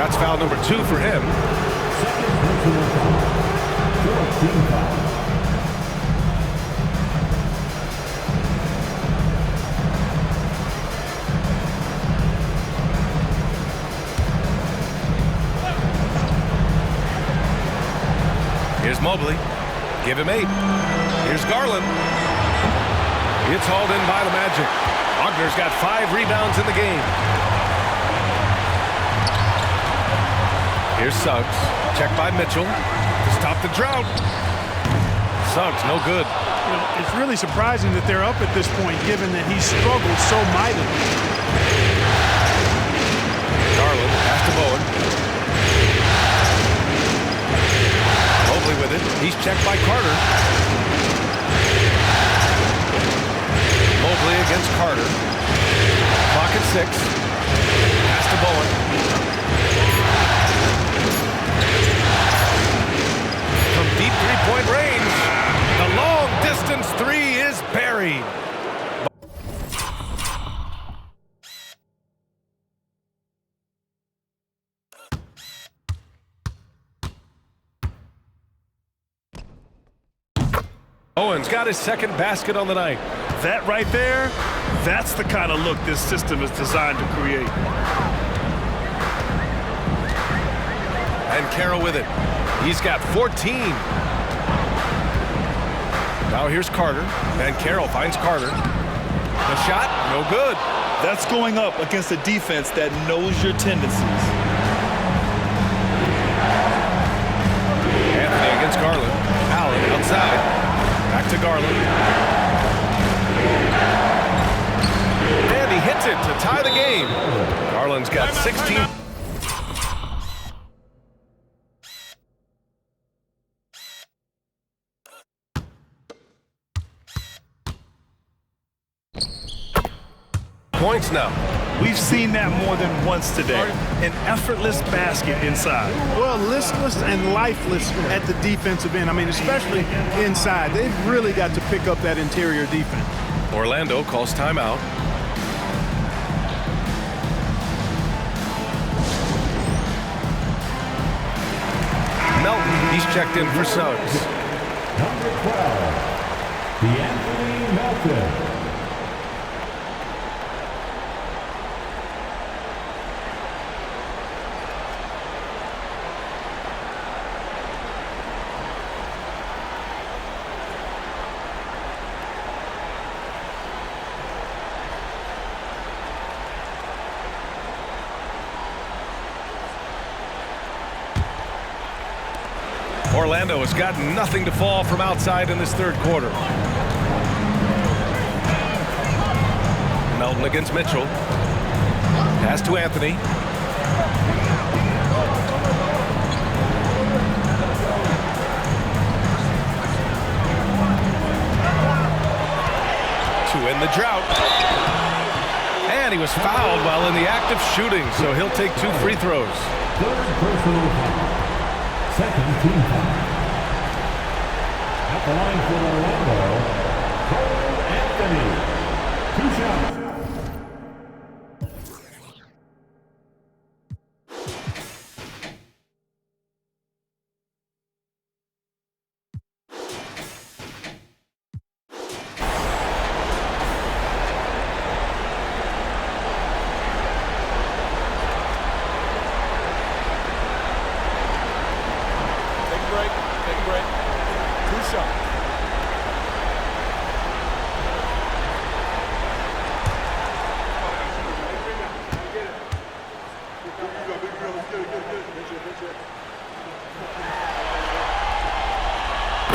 That's foul number 2 for him. personal foul. 14 foul. Here's Mobley. Give him 8. Here's Garland. It's hauled in by the Magic. Wagner's got 5 rebounds in the game. Here's Suggs. Checked by Mitchell to stop the drought. Suggs, no good. You know, it's really surprising that they're up at this point, given that he struggled so mightily. Garland, pass to Bowen. Mobley with it. He's checked by Carter. Mobley against Carter. Clock at 6. Pass to Bowen. From deep three-point range, the long-distance 3 is buried. Owen's got his second basket on the night. That right there, that's the kind of look this system is designed to create. And Carroll with it. He's got 14. Now here's Carter. And Carroll finds Carter. The shot, no good. That's going up against a defense that knows your tendencies. Anthony against Garland. Allen outside. Back to Garland. And he hits it to tie the game. Garland's got 16. Points now. We've seen that more than once today. An effortless basket inside. Well, listless and lifeless at the defensive end. I mean, especially inside. They've really got to pick up that interior defense. Orlando calls timeout. Melton, he's checked in for Suggs. Number 12, D'Anthony Melton. Orlando has got nothing to fall from outside in this third quarter. Melton against Mitchell. Pass to Anthony. To end the drought. And he was fouled while in the act of shooting, so he'll take 2 free throws. Third personal foul. Second team foul. At the line for Orlando, Cole Anthony. 2 shots.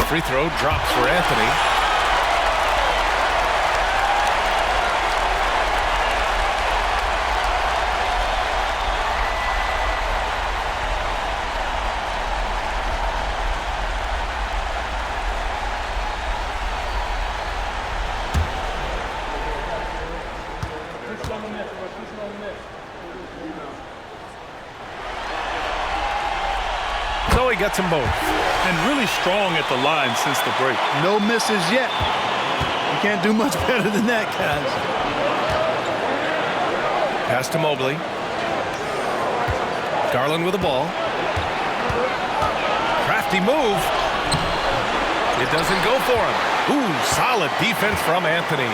Free throw drops for Anthony. So he gets them both. And really strong at the line since the break. No misses yet. You can't do much better than that, guys. Pass to Mobley. Garland with the ball. Nifty move. It doesn't go for him. Ooh, solid defense from Anthony.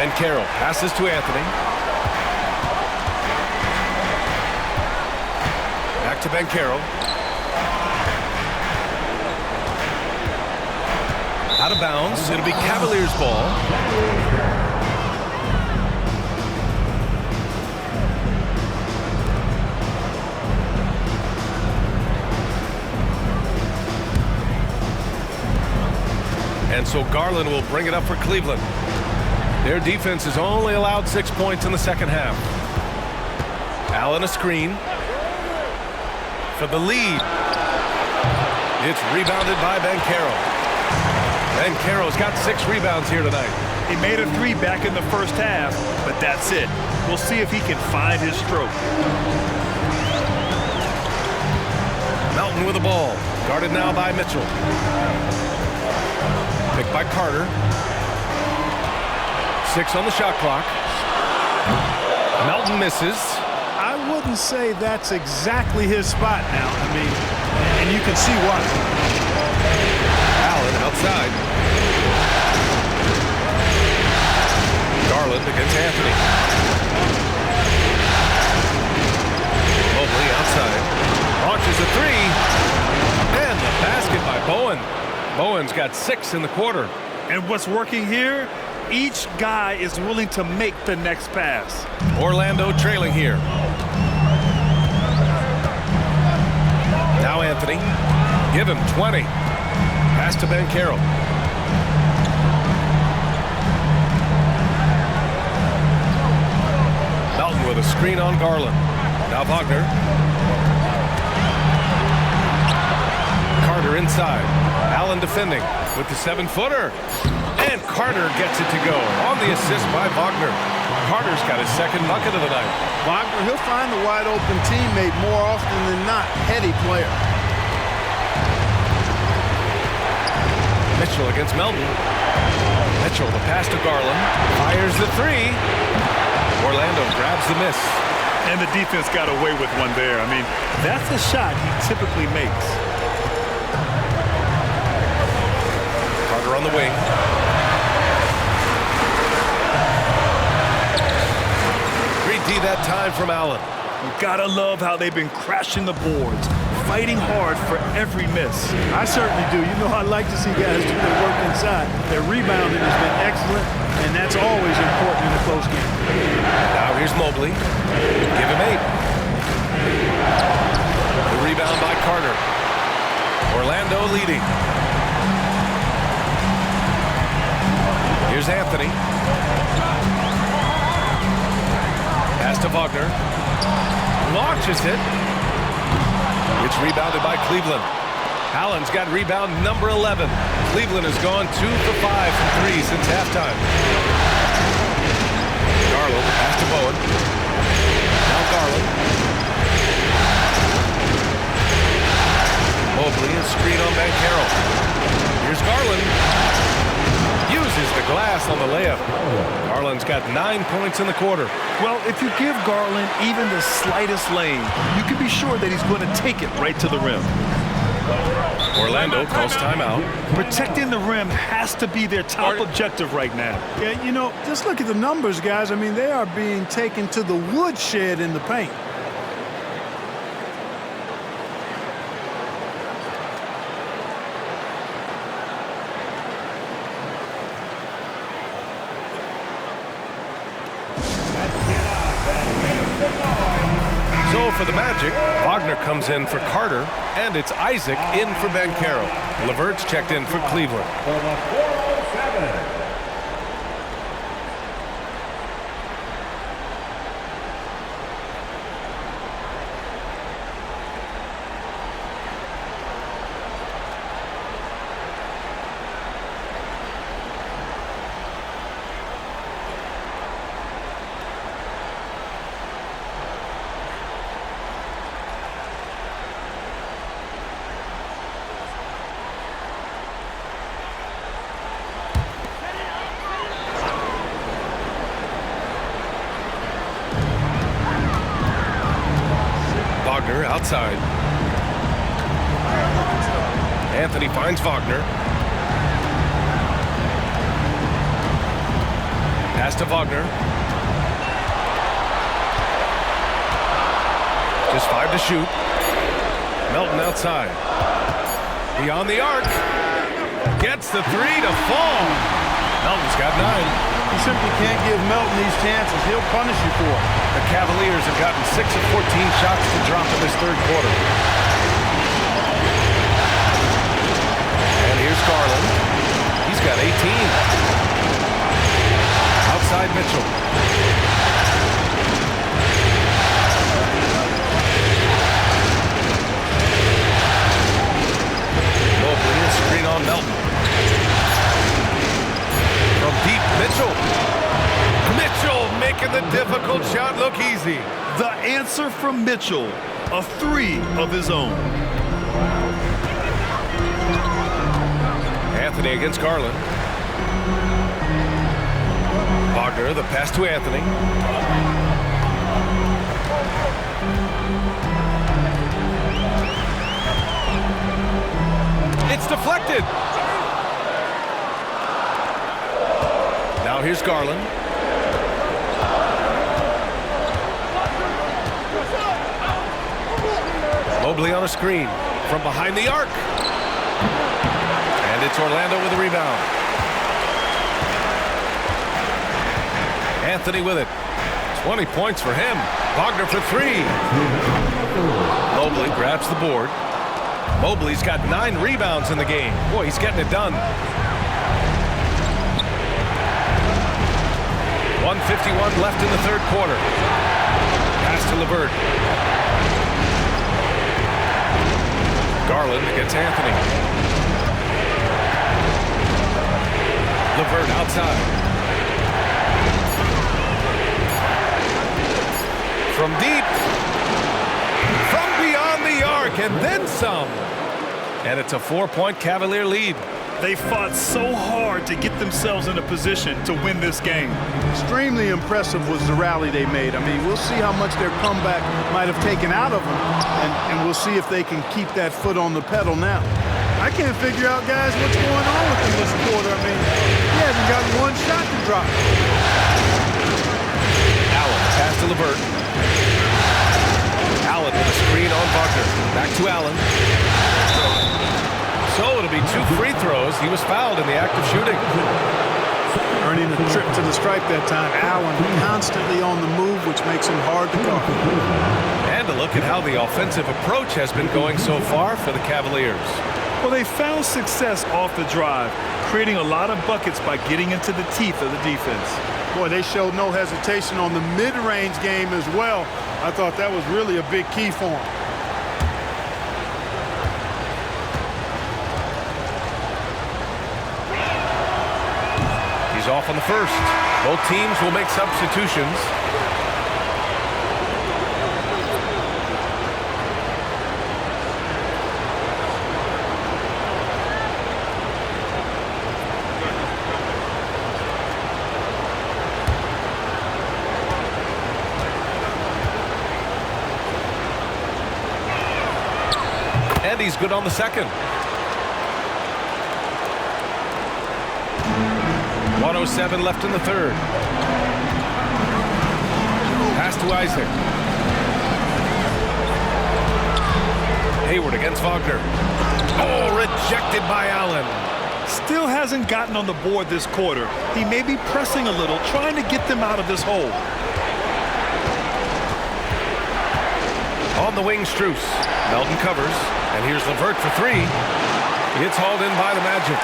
And Carroll passes to Anthony. Back to Ben Carroll. Out of bounds. It'll be Cavaliers ball. And so Garland will bring it up for Cleveland. Their defense has only allowed 6 points in the second half. Allen a screen for the lead. It's rebounded by Ben Carroll. Ben Carroll's got 6 rebounds here tonight. He made a 3 back in the first half, but that's it. We'll see if he can find his stroke. Melton with the ball. Guarded now by Mitchell. Picked by Carter. 6 on the shot clock. Melton misses. I wouldn't say that's exactly his spot now. I mean, and you can see why. Allen outside. Garland against Anthony. Mobley outside. Launches a 3. And the basket by Bowen. Bowen's got 6 in the quarter. And what's working here? Each guy is willing to make the next pass. Orlando trailing here. Now Anthony. Give him 20. Pass to Ben Carroll. Melton with a screen on Garland. Now Wagner. Carter inside. Allen defending with the 7-footer. And Carter gets it to go on the assist by Wagner. Carter's got his second bucket of the night. Wagner, he'll find the wide open teammate more often than not. Heady player. Mitchell against Melton. Mitchell, the pass to Garland. Fires the 3. Orlando grabs the miss. And the defense got away with one there. I mean, that's a shot he typically makes. Carter on the wing. 3D that time from Allen. You gotta love how they've been crashing the boards, fighting hard for every miss. I certainly do. You know, I like to see guys do their work inside. Their rebounding has been excellent, and that's always important in a close game. Now here's Mobley. Give him 8. The rebound by Carter. Orlando leading. Here's Anthony. Pass to Wagner. Launches it. It's rebounded by Cleveland. Allen's got rebound number 11. Cleveland has gone 2 for 5 from 3 since halftime. Garland, pass to Bowen. Now Garland. Mobley, a screen on Ben Carroll. Here's Garland. Uses the glass on the layup. Garland's got 9 points in the quarter. Well, if you give Garland even the slightest lane, you can be sure that he's going to take it right to the rim. Orlando calls timeout. Protecting the rim has to be their top objective right now. Yeah, you know, just look at the numbers, guys. I mean, they are being taken to the woodshed in the paint. So for the Magic, Wagner comes in for Carter, and it's Isaac in for Ben Carroll. LeVert's checked in for Cleveland. Wagner outside. Anthony finds Wagner. Pass to Wagner. Just 5 to shoot. Melton outside. Beyond the arc. Gets the 3 to fall. Melton's got 9. You simply can't give Melton these chances. He'll punish you for it. The Cavaliers have gotten 6 of 14 shots to drop in this third quarter. And here's Garland. He's got 18. Outside Mitchell. Mobley, a screen on Melton. From deep, Mitchell. Mitchell making the difficult shot look easy. The answer from Mitchell, a 3 of his own. Anthony against Garland. Wagner, the pass to Anthony. It's deflected. Now here's Garland. Mobley on a screen from behind the arc. And it's Orlando with a rebound. Anthony with it. 20 points for him. Wagner for 3. Mobley grabs the board. Mobley's got 9 rebounds in the game. Boy, he's getting it done. 1:51 left in the third quarter. Pass to LeVert. Garland against Anthony. LeVert outside. From deep. From beyond the arc, and then some. And it's a 4-point Cavalier lead. They fought so hard to get themselves in a position to win this game. Extremely impressive was the rally they made. I mean, we'll see how much their comeback might have taken out of them, and we'll see if they can keep that foot on the pedal now. I can't figure out, guys, what's going on with him this quarter. I mean, he hasn't got one shot to drop. Allen, pass to LeVert. Allen with a screen on Wagner. Back to Allen. So it'll be 2 free throws. He was fouled in the act of shooting. Earning a trip to the stripe that time. Allen constantly on the move, which makes him hard to guard. And a look at how the offensive approach has been going so far for the Cavaliers. Well, they found success off the drive, creating a lot of buckets by getting into the teeth of the defense. Boy, they showed no hesitation on the mid-range game as well. I thought that was really a big key for them. He's off on the first. Both teams will make substitutions. And he's good on the second. 1:07 left in the third. Pass to Isaac. Hayward against Wagner. Oh, rejected by Allen. Still hasn't gotten on the board this quarter. He may be pressing a little, trying to get them out of this hole. On the wing, Strus. Melton covers. And here's LeVert for 3. It's hauled in by the Magic.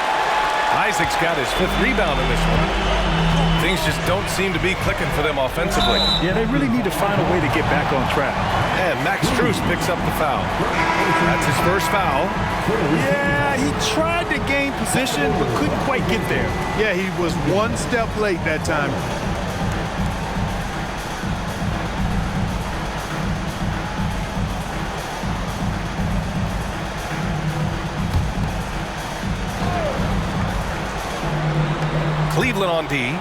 Isaac's got his 5th rebound in this one. Things just don't seem to be clicking for them offensively. Yeah, they really need to find a way to get back on track. And Max Strus picks up the foul. That's his first foul. Yeah, he tried to gain position, but couldn't quite get there. Yeah, he was 1 step late that time. Cleveland on D.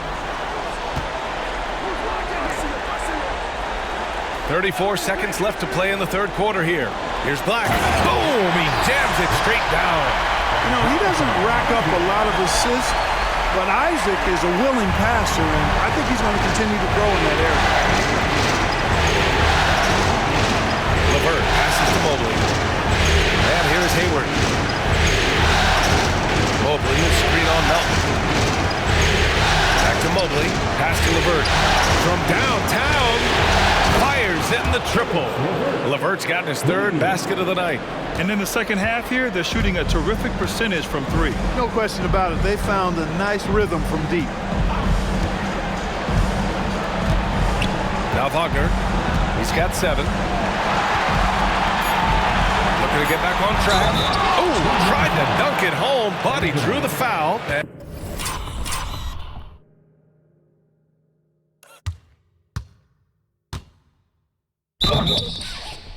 34 seconds left to play in the third quarter here. Here's Black. Boom! He jams it straight down. know, he doesn't rack up a lot of assists, but Isaac is a willing passer, and I think he's going to continue to grow in that area. LeVert passes to Mobley. And here's Hayward. Mobley, a screen on Melton. Back to Mobley. Pass to LeVert. From downtown, fires in the triple. LeVert's gotten his third basket of the night. And in the second half here, they're shooting a terrific percentage from three. No question about it. They found a nice rhythm from deep. Now Wagner. He's got 7. Looking to get back on track. Oh, tried to dunk it home, but he drew the foul.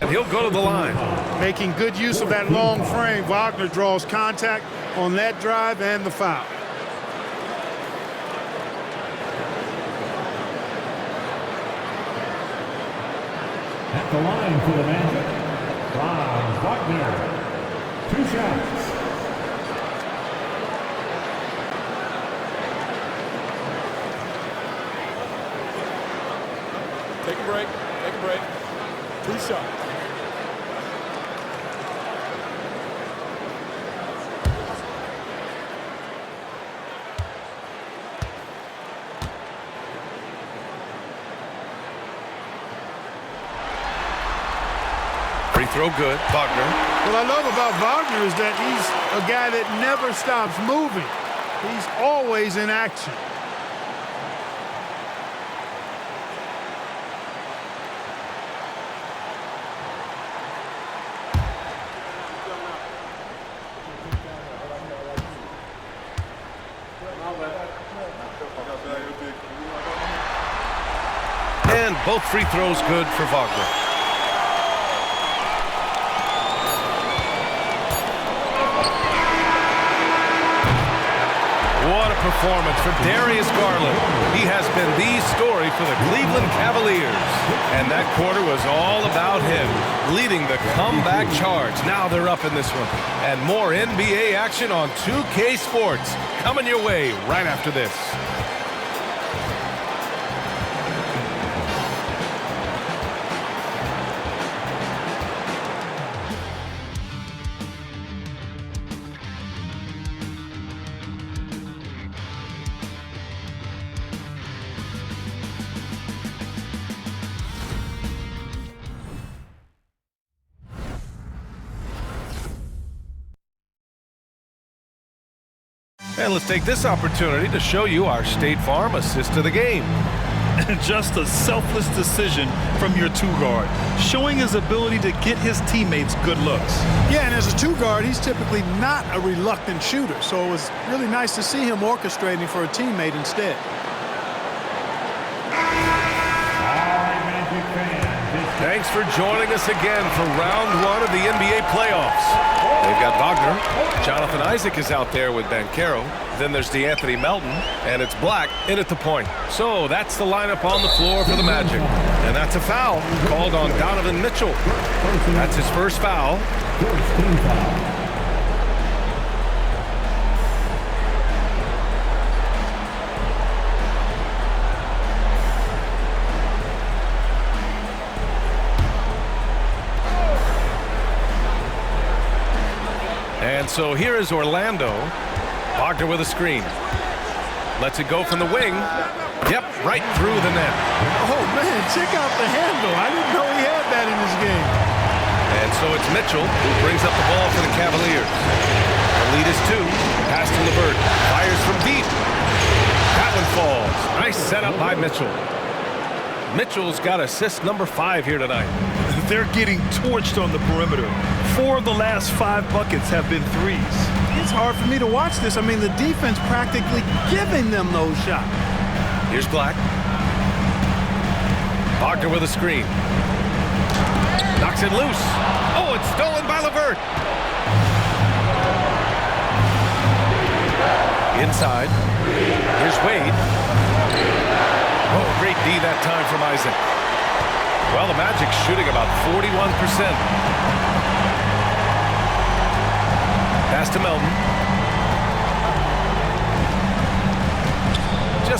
And he'll go to the line. Making good use of that long frame. Wagner draws contact on that drive and the foul. At the line for the Magic, Ron Wagner. 2 shots. Take a break. Take a break. 2 shots. Free throw good. Wagner. What I love about Wagner is that he's a guy that never stops moving. He's always in action. And both free throws good for Wagner. What a performance for Darius Garland. He has been the story for the Cleveland Cavaliers. And that quarter was all about him, leading the comeback charge. Now they're up in this one. And more NBA action on 2K Sports coming your way right after this. And let's take this opportunity to show you our State Farm assist to the game. Just a selfless decision from your 2-guard, showing his ability to get his teammates good looks. Yeah, and as a 2-guard, he's typically not a reluctant shooter, so it was really nice to see him orchestrating for a teammate instead. Thanks for joining us again for round 1 of the NBA playoffs. They've got Wagner. Jonathan Isaac is out there with Banchero. Then there's DeAnthony Melton, and it's Black in at the point. So that's the lineup on the floor for the Magic. And that's a foul called on Donovan Mitchell. That's his first foul. And so here is Orlando. Wagner with a screen. Lets it go from the wing. Yep, right through the net. Oh, man, check out the handle. I didn't know he had that in his game. And so it's Mitchell who brings up the ball for the Cavaliers. The lead is 2. Pass to LeVert. Fires from deep. That one falls. Nice setup by Mitchell. Mitchell's got assist number 5 here tonight. They're getting torched on the perimeter. 4 of the last 5 buckets have been threes. It's hard for me to watch this. I mean, the defense practically giving them those shots. Here's Black. Wagner with a screen. Knocks it loose. Oh, it's stolen by LeVert. Inside. Here's Wade. Oh, great D that time from Isaac. Well, the Magic shooting about 41%. Pass to Melton.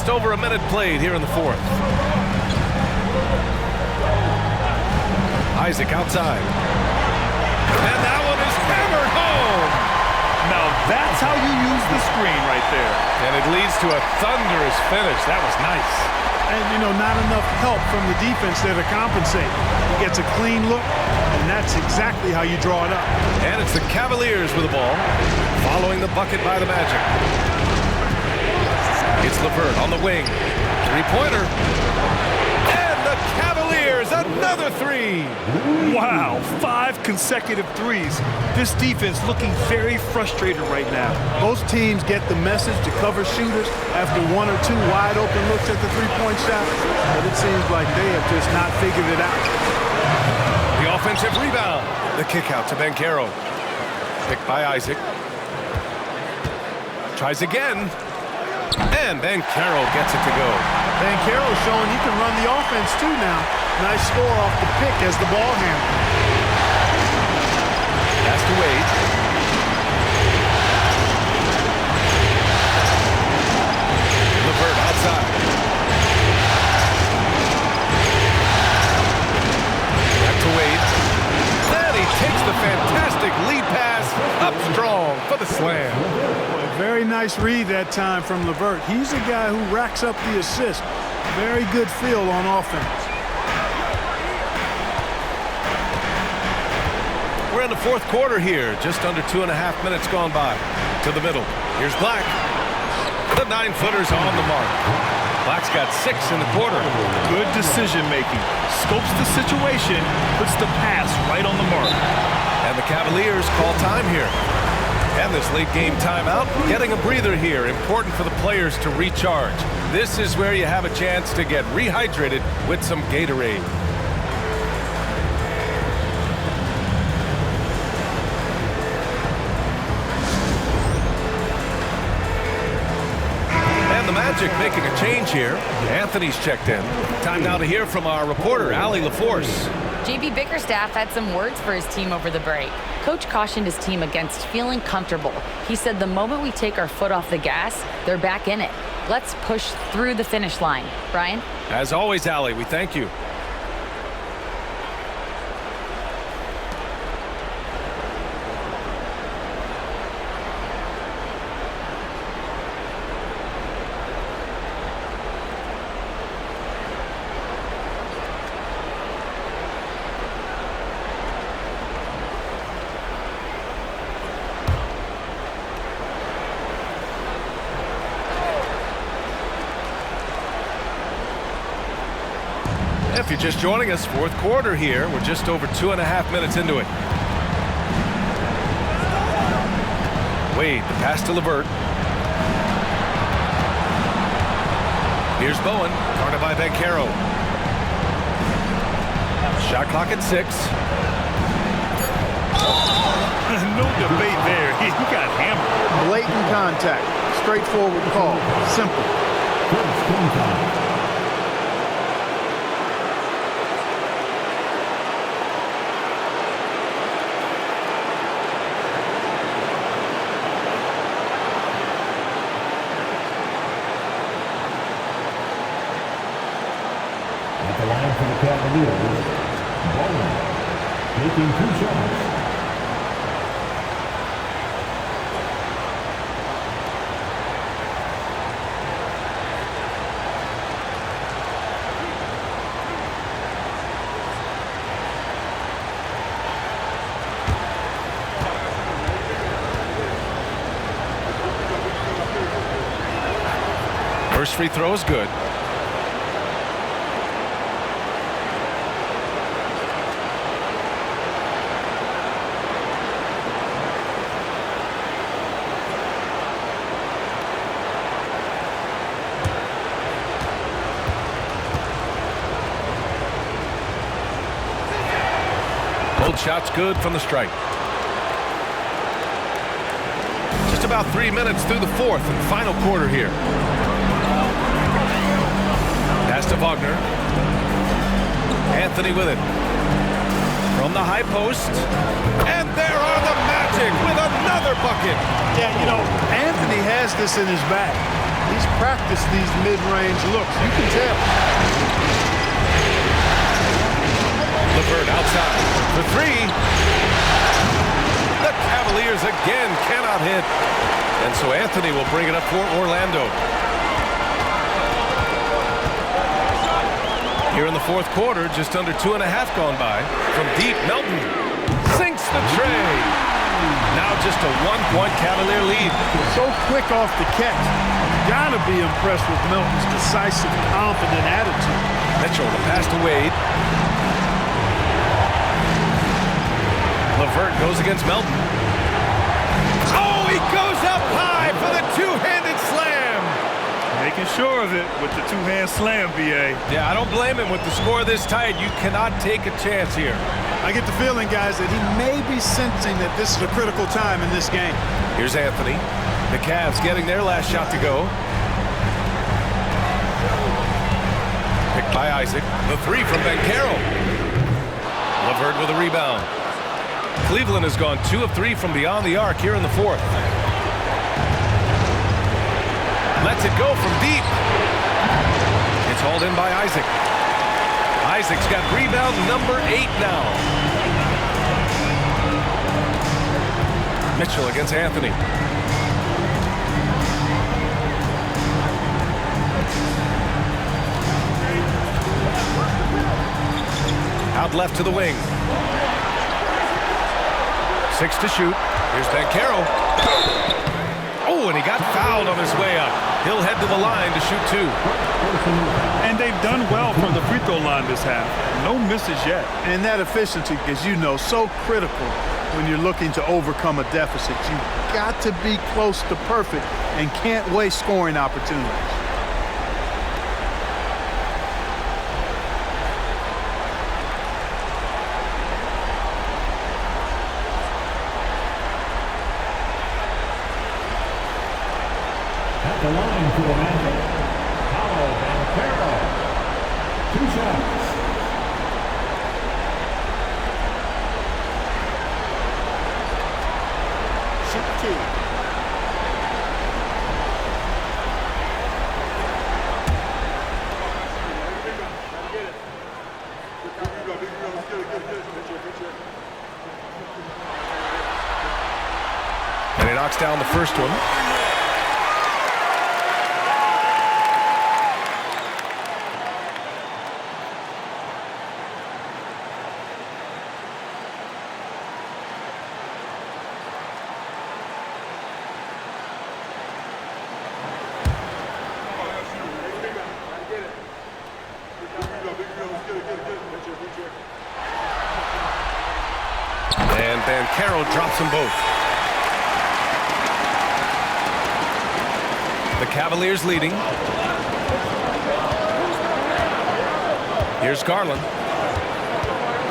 Just over a minute played here in the fourth. Isaac outside. And that one is hammered home. Now that's how you use the screen right there. And it leads to a thunderous finish. That was nice. And, you know, not enough help from the defense there to compensate. He gets a clean look, and that's exactly how you draw it up. And it's the Cavaliers with the ball, following the bucket by the Magic. It's LeVert on the wing. Three-pointer. And the Cavaliers, another three. Wow, 5 consecutive threes. This defense looking very frustrated right now. Most teams get the message to cover shooters after 1 or 2 wide open looks at the three-point shot, but it seems like they have just not figured it out. The offensive rebound. The kick out to Banchero. Picked by Isaac. Tries again. And Banchero gets it to go. Banchero showing he can run the offense too now. Nice score off the pick as the ball handler. Pass to Wade. LeVert outside. Back to Wade. Then he takes the fantastic lead pass up strong for the slam. Very nice read that time from LeVert. He's a guy who racks up the assist. Very good feel on offense. We're in the fourth quarter here. Just under 2.5 minutes gone by. To the middle. Here's Black. The 9-footer's on the mark. Black's got 6 in the quarter. Good decision making. Scopes the situation, puts the pass right on the mark. And the Cavaliers call time here. And this late game timeout, getting a breather here. Important for the players to recharge. This is where you have a chance to get rehydrated with some Gatorade. And the Magic making a change here. Anthony's checked in. Time now to hear from our reporter, Allie LaForce. JB Bickerstaff had some words for his team over the break. Coach cautioned his team against feeling comfortable. He said the moment we take our foot off the gas, they're back in it. Let's push through the finish line. Brian? As always, Allie, we thank you. If you're just joining us, fourth quarter here. We're just over 2.5 minutes into it. Wade, the pass to LeVert. Here's Bowen, guarded by Banchero. Shot clock at 6. No debate there. He got hammered. Blatant contact. Straightforward call. Simple. First contact. At the line for the Cavaliers, Bowen taking 2 shots. First free throw is good. Both shots good from the stripe. Just about 3 minutes through the fourth and final quarter here. Pass to Wagner. Anthony with it. From the high post. And there are the Magic with another bucket. Yeah, you know, Anthony has this in his bag. He's practiced these mid-range looks. You can tell. LeVert outside for three. The Cavaliers again cannot hit. And so Anthony will bring it up for Orlando. Here in the fourth quarter, just under 2.5 gone by. From deep, Melton sinks the tray. Now just a 1-point Cavalier lead. So quick off the catch. Gotta be impressed with Melton's decisive, confident attitude. Mitchell, the pass to Wade. LeVert goes against Melton. Oh, he goes up high for the two-handed slam. Making sure of it with the two-hand slam, B.A. Yeah, I don't blame him with the score this tight. You cannot take a chance here. I get the feeling, guys, that he may be sensing that this is a critical time in this game. Here's Anthony. The Cavs getting their last shot to go. Picked by Isaac. The three from Banchero. LeVert with a rebound. Cleveland has gone 2 of 3 from beyond the arc here in the fourth. Lets it go from deep. It's hauled in by Isaac. Isaac's got rebound number 8 now. Mitchell against Anthony. Out left to the wing. 6 to shoot. Here's Banchero. Oh, and he got fouled on his way up. He'll head to the line to shoot 2. And they've done well from the free throw line this half. No misses yet. And that efficiency, as you know, so critical when you're looking to overcome a deficit. You've got to be close to perfect and can't waste scoring opportunities. At the line for the Magic, Paolo Banchero. 2 shots. Shoot 2. And he knocks down the first one. And Banchero drops them both. The Cavaliers leading. Here's Garland.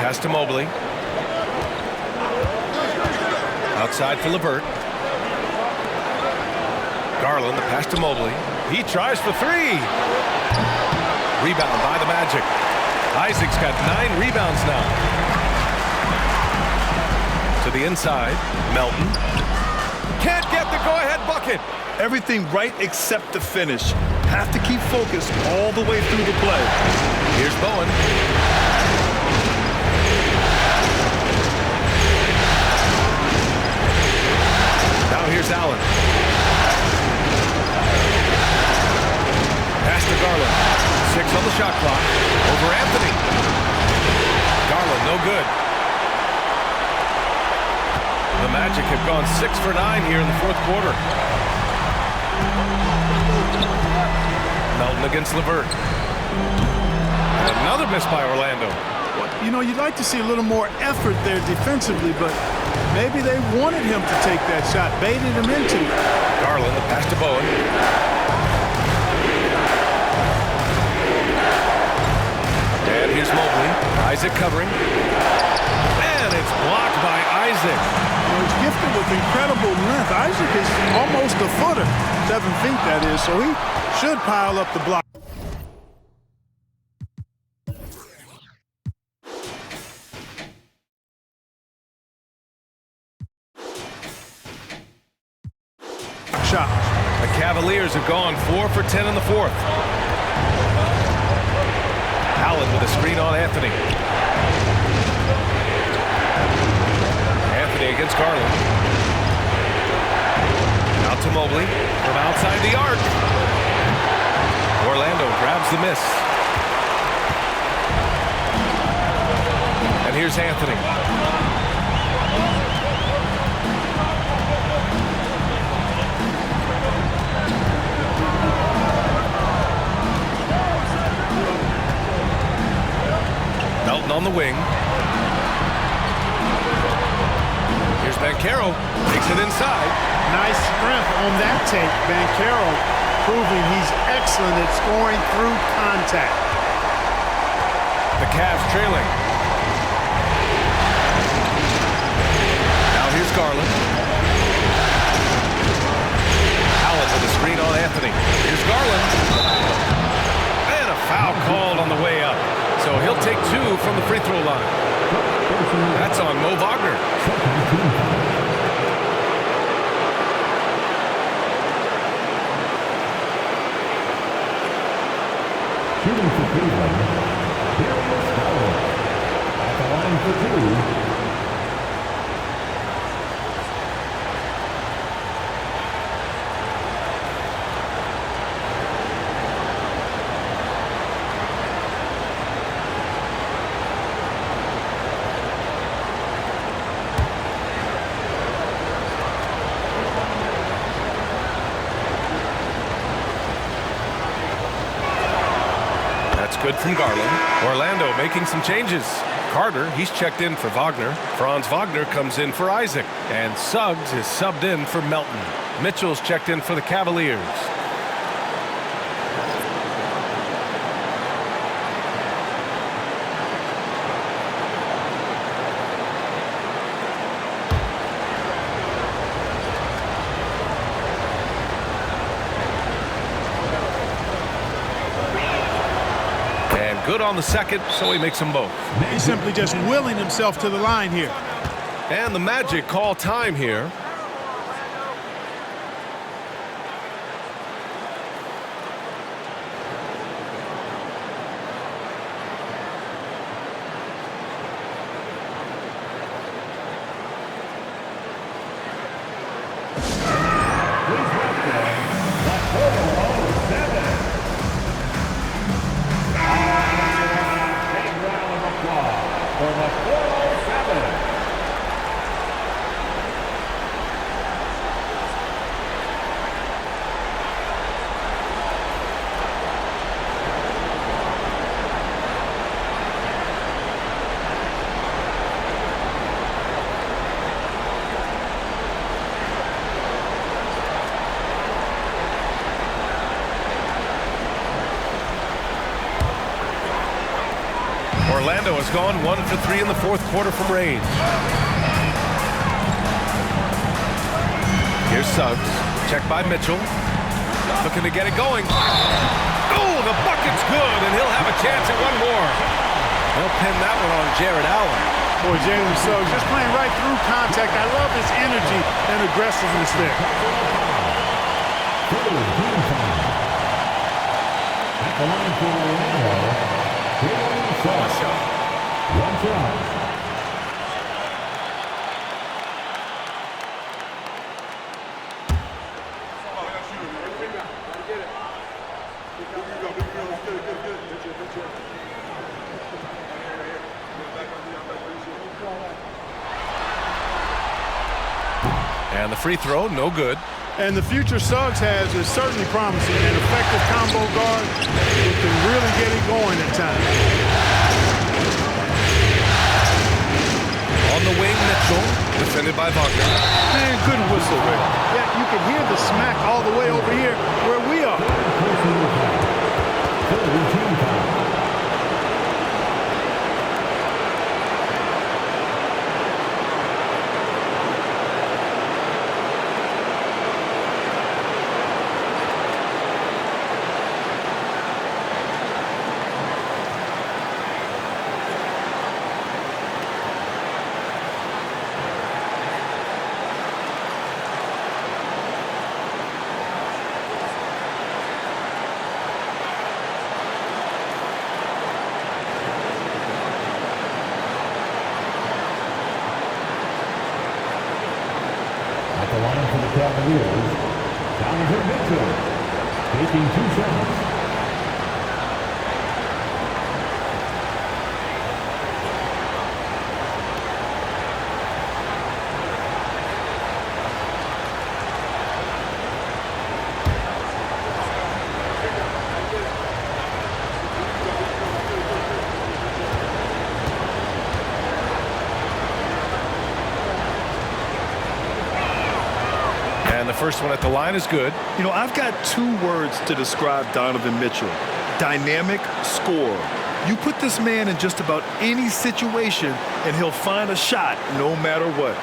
Pass to Mobley. Outside for LeVert. Garland, the pass to Mobley. He tries for 3. Rebound by the Magic. Isaac's got 9 rebounds now. To the inside, Melton. Can't get the go-ahead bucket. Everything right except the finish. Have to keep focused all the way through the play. Here's Bowen. Now here's Allen. Pass to Garland. 6 on the shot clock. Over Anthony. Garland, no good. The Magic have gone 6 for 9 here in the fourth quarter. Melton against LeVert. And another miss by Orlando. You know, you'd like to see a little more effort there defensively, but maybe they wanted him to take that shot, baited him into it. Garland, the pass to Bowen. And here's Mobley. Isaac covering. And it's blocked by Isaac. He's gifted with incredible length. Isaac is almost a footer, 7 feet that is, so he should pile up the block. Shot. The Cavaliers have gone 4 for 10 in the fourth. Allen with a screen on Anthony. Anthony against Garland. Out to Mobley from outside the arc. Orlando grabs the miss. And here's Anthony. Melton on the wing. Here's Banchero. Takes it inside. Nice strength on that take. Banchero proving he's excellent at scoring through contact. The Cavs trailing. Now here's Garland. Allen with a screen on Anthony. Here's Garland. And a foul called on the way up. So he'll take 2 from the free throw line. That's on Mo Wagner. Shooting for Cleveland, Darius Garland. At the line for 2. Good from Garland. Orlando making some changes. Carter, he's checked in for Wagner. Franz Wagner comes in for Isaac. And Suggs is subbed in for Melton. Mitchell's checked in for the Cavaliers. Good on the second, so he makes them both. He's simply just willing himself to the line here. And the Magic call time here. Orlando has gone 1 for 3 in the fourth quarter from range. Here's Suggs, checked by Mitchell. Looking to get it going. Oh, the bucket's good, and he'll have a chance at one more. They'll pin that one on Jared Allen. Boy, Jalen Suggs just playing right through contact. I love his energy and aggressiveness there. At the line for Orlando. One shot. And the free throw, no good. And the future Suggs has is certainly promising. An effective combo guard who can really get it going at times. On the wing, Mitchell, defended by Wagner. Man, good whistle, Rick. Yeah, you can hear the smack all the way over here where we are. Cavaliers, Donovan Mitchell, taking 2 shots. And the first one at the line is good. You know, I've got 2 words to describe Donovan Mitchell. Dynamic scorer. You put this man in just about any situation and he'll find a shot no matter what.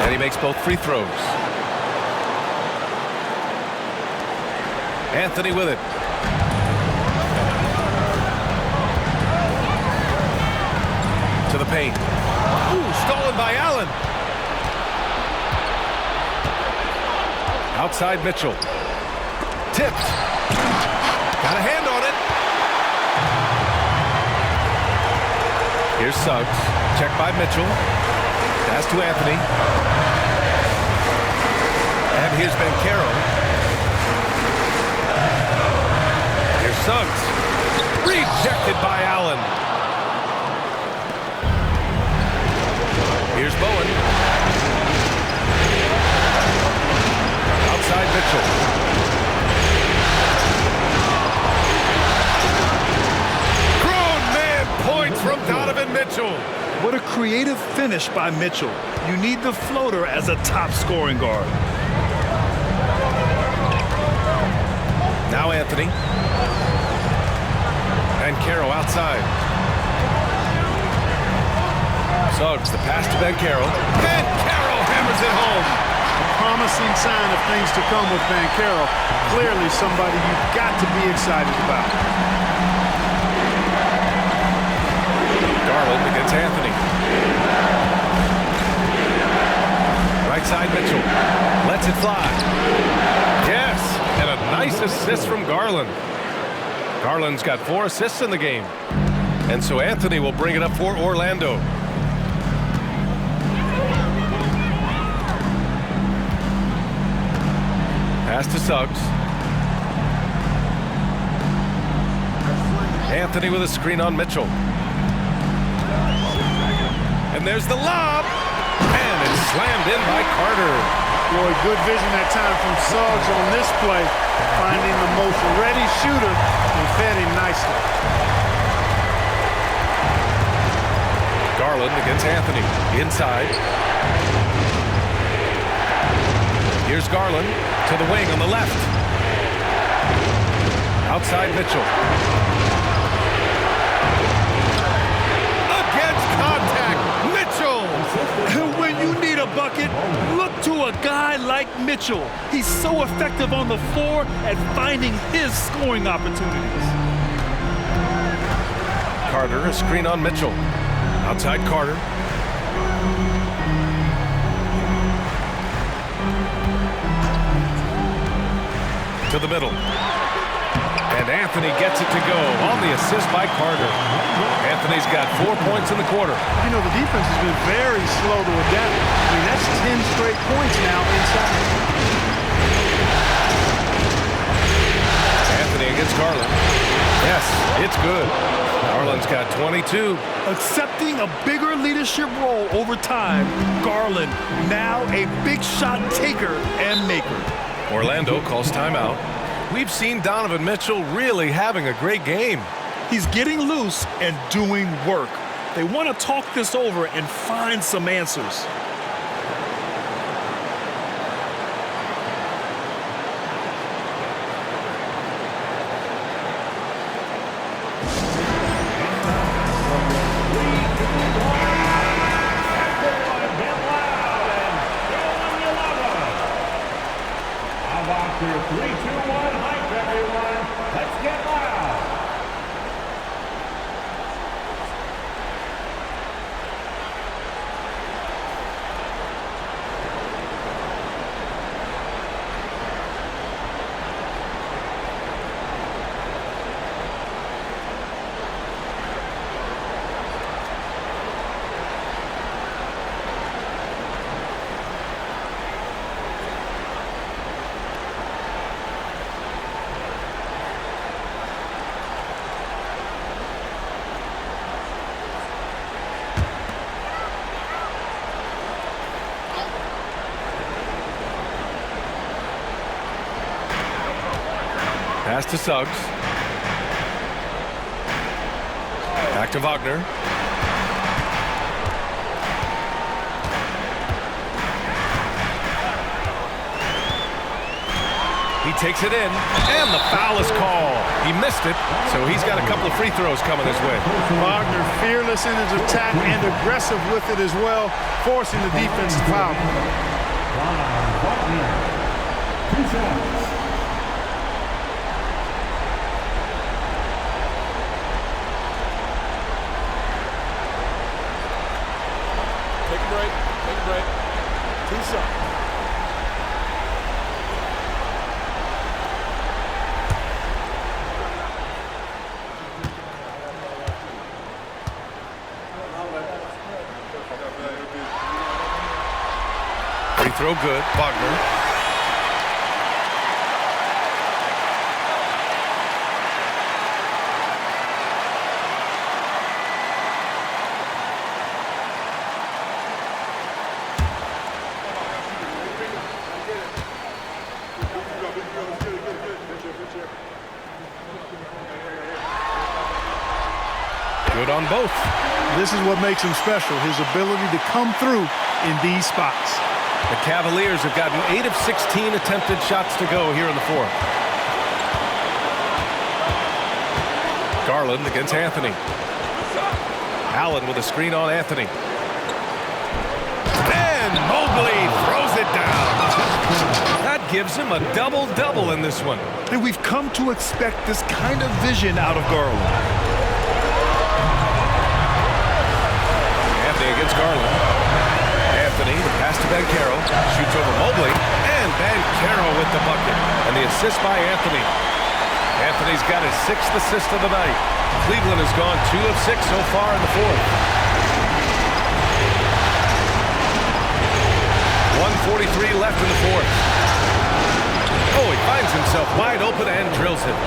And he makes both free throws. Anthony with it. To the paint. Ooh, stolen by Allen. Outside Mitchell. Tipped. Got a hand on it. Here's Suggs. Check by Mitchell. Pass to Anthony. And here's Banchero. Here's Suggs. Rejected by Allen. Here's Bowen. Outside Mitchell. Grown man points from Donovan Mitchell. What a creative finish by Mitchell. You need the floater as a top scoring guard. Now Anthony. Banchero outside. Suggs, the pass to Banchero. Banchero hammers it home. A promising sign of things to come with Banchero. Clearly somebody you've got to be excited about. Garland against Anthony. Right side Mitchell. Lets it fly. Yes, and a nice assist from Garland. Garland's got 4 assists in the game. And so Anthony will bring it up for Orlando. Pass to Suggs. Anthony with a screen on Mitchell. And there's the lob. And it's slammed in by Carter. Boy, good vision that time from Suggs on this play. Finding the most ready shooter and fed him nicely. Garland against Anthony. Inside. Here's Garland to the wing on the left. Outside Mitchell. Against contact, Mitchell! And when you need a bucket, look to a guy like Mitchell. He's so effective on the floor at finding his scoring opportunities. Carter, a screen on Mitchell. Outside Carter. To the middle. And Anthony gets it to go on the assist by Carter. Anthony's got 4 points in the quarter. You know, the defense has been very slow to adapt. I mean, that's 10 straight points now inside. Anthony against Garland. Yes, it's good. Garland's got 22. Accepting a bigger leadership role over time, Garland now a big shot taker and maker. Orlando calls timeout. We've seen Donovan Mitchell really having a great game. He's getting loose and doing work. They want to talk this over and find some answers. Pass to Suggs. Back to Wagner. He takes it in, and the foul is called. He missed it, so he's got a couple of free throws coming his way. Wagner fearless in his attack and aggressive with it as well, forcing the defense to foul. Take a break. Take a break. 2 shots. Free throw good. Wagner. Good on both. This is what makes him special, his ability to come through in these spots. The Cavaliers have gotten 8 of 16 attempted shots to go here in the fourth. Garland against Anthony. Allen with a screen on Anthony. And Mobley throws it down. That gives him a double-double in this one. And we've come to expect this kind of vision out of Garland. Anthony against Garland. Anthony, the pass to Banchero, shoots over Mobley, and Banchero with the bucket. And the assist by Anthony. Anthony's got his 6th assist of the night. Cleveland has gone 2 of 6 so far in the fourth. 1:43 left in the fourth. Oh, he finds himself wide open and drills it.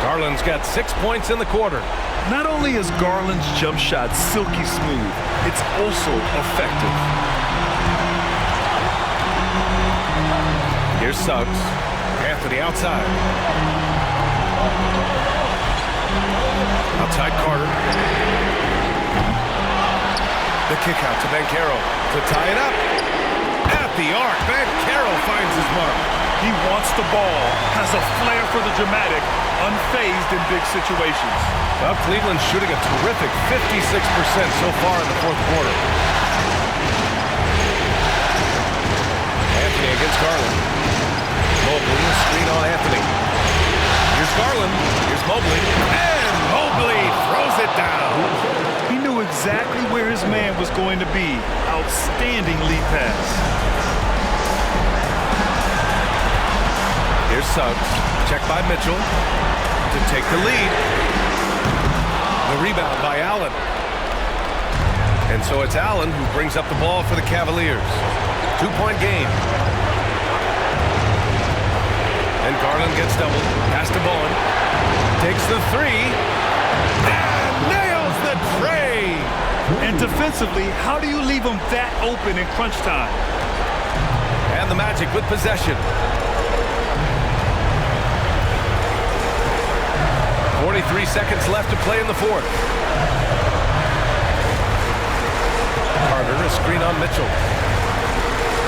Garland's got 6 points in the quarter. Not only is Garland's jump shot silky smooth, it's also effective. Here's Suggs. Anthony outside. Outside Carter. The kick out to Banchero to tie it up. At the arc, Banchero finds his mark. He wants the ball, has a flair for the dramatic, unfazed in big situations. Well, Cleveland's shooting a terrific 56% so far in the fourth quarter. Anthony against Garland. Mobley, a screen on Anthony. Here's Garland. Here's Mobley. And Mobley throws it down. He knew exactly where his man was going to be. Outstanding lead pass. Here's Suggs. Checked by Mitchell to take the lead. The rebound by Allen. And so it's Allen who brings up the ball for the Cavaliers. 2-point game. And Garland gets doubled. Pass to Bowen. Takes the 3. And nails the tray. And defensively, how do you leave him that open in crunch time? And the Magic with possession. 43 seconds left to play in the fourth. Carter, a screen on Mitchell.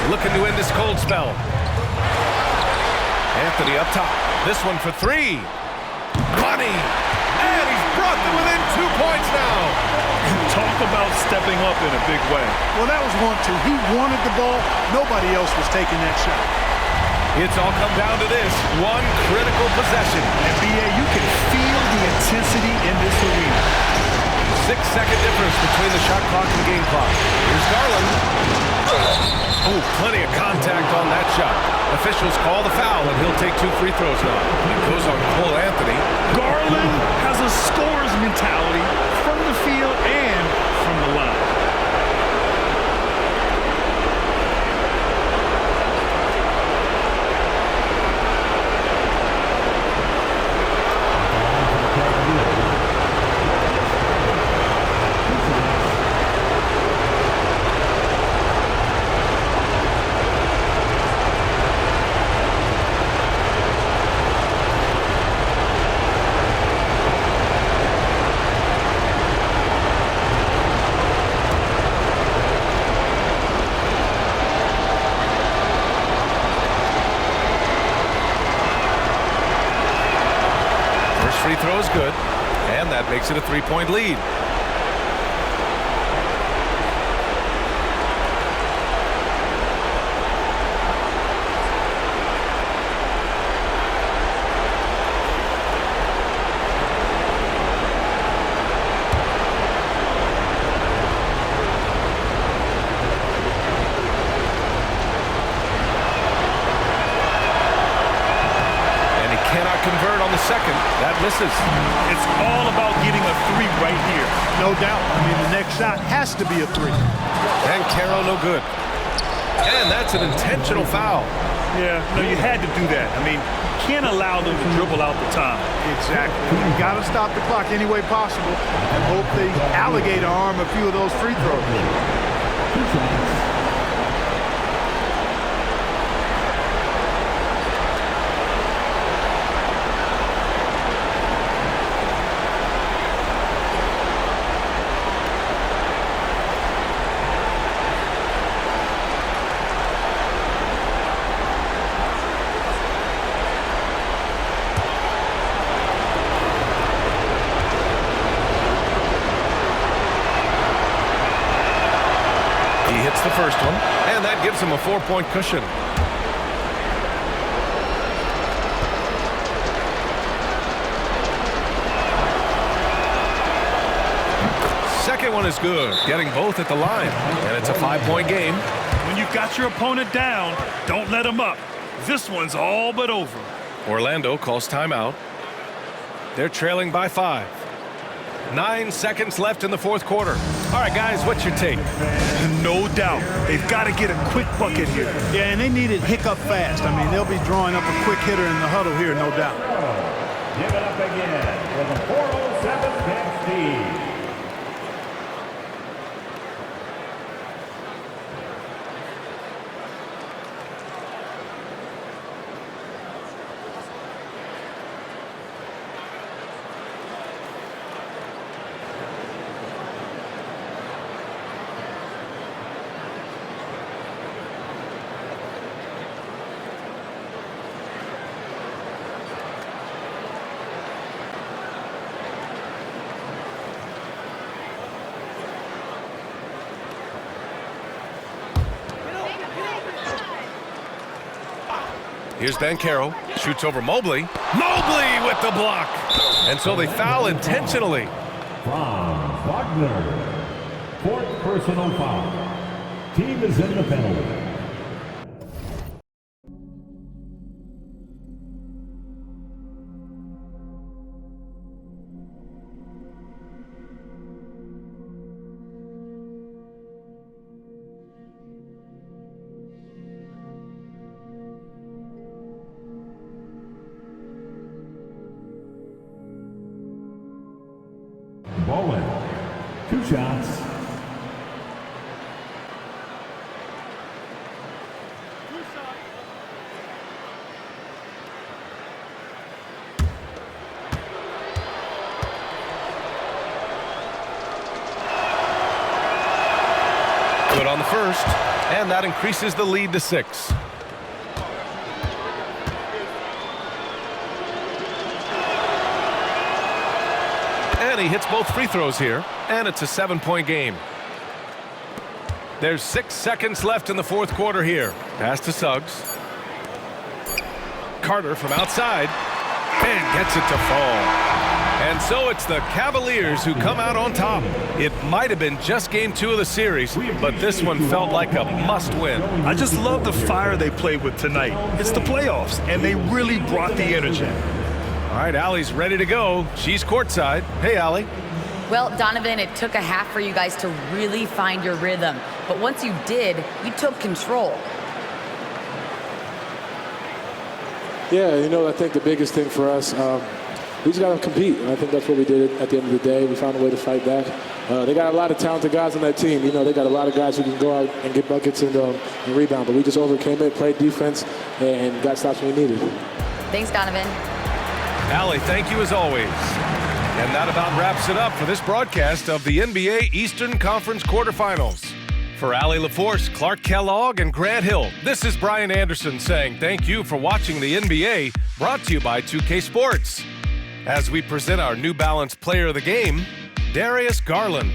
Looking to end this cold spell. Anthony up top. This one for 3. Money! And he's brought them within 2 points now. Talk about stepping up in a big way. Well, that was 1-2. He wanted the ball. Nobody else was taking that shot. It's all come down to this. One critical possession. And B.A., you can feel the intensity in this arena. 6-second difference between the shot clock and the game clock. Here's Garland. Oh, plenty of contact on that shot. Officials call the foul, and he'll take 2 free throws now. It goes on Cole Anthony. Garland has a scorer's mentality from the field and from the line. free throw is good, and that makes it a 3-point lead. Convert on the second. That misses. It's all about getting a three right here. No doubt. I mean, the next shot has to be a three. And Caro no good. And that's an intentional foul. Yeah, no, you had to do that. I mean, can't allow them to dribble out the time. Exactly. You got to stop the clock any way possible and hope they alligator arm a few of those free throws. The first one, and that gives him a 4-point cushion. Second one is good, getting both at the line, and it's a 5-point game. When you've got your opponent down, don't let him up. This one's all but over. Orlando calls timeout. They're trailing by 5. 9 seconds left in the fourth quarter. All right, guys, what's your take? No doubt. They've got to get a quick bucket here. Yeah, and they need it hiccup fast. I mean, they'll be drawing up a quick hitter in the huddle here, no doubt. Give it up again for the 407 Steve. Here's Caro, shoots over Mobley. Mobley with the block. And so they foul intentionally. Franz Wagner, 4th personal foul. Team is in the penalty. Bowen, 2 shots. Good on the first, and that increases the lead to 6. And he hits both free throws here, and it's a 7-point game. There's 6 seconds left in the fourth quarter here. Pass to Suggs. Carter from outside, and gets it to fall. And so it's the Cavaliers who come out on top. It might have been just game 2 of the series, but this one felt like a must-win. I just love the fire they played with tonight. It's the playoffs, and they really brought the energy. All right, Allie's ready to go. She's courtside. Hey, Allie. Well, Donovan, it took a half for you guys to really find your rhythm. But once you did, you took control. Yeah, you know, I think the biggest thing for us, we just got to compete. And I think that's what we did at the end of the day. We found a way to fight back. They got a lot of talented guys on that team. You know, they got a lot of guys who can go out and get buckets and rebound. But we just overcame it, played defense, and got stops when we needed. Thanks, Donovan. Allie, thank you as always. And that about wraps it up for this broadcast of the NBA Eastern Conference quarterfinals. For Allie LaForce, Clark Kellogg, and Grant Hill, this is Brian Anderson saying thank you for watching the NBA, brought to you by 2K Sports. As we present our New Balance Player of the Game, Darius Garland.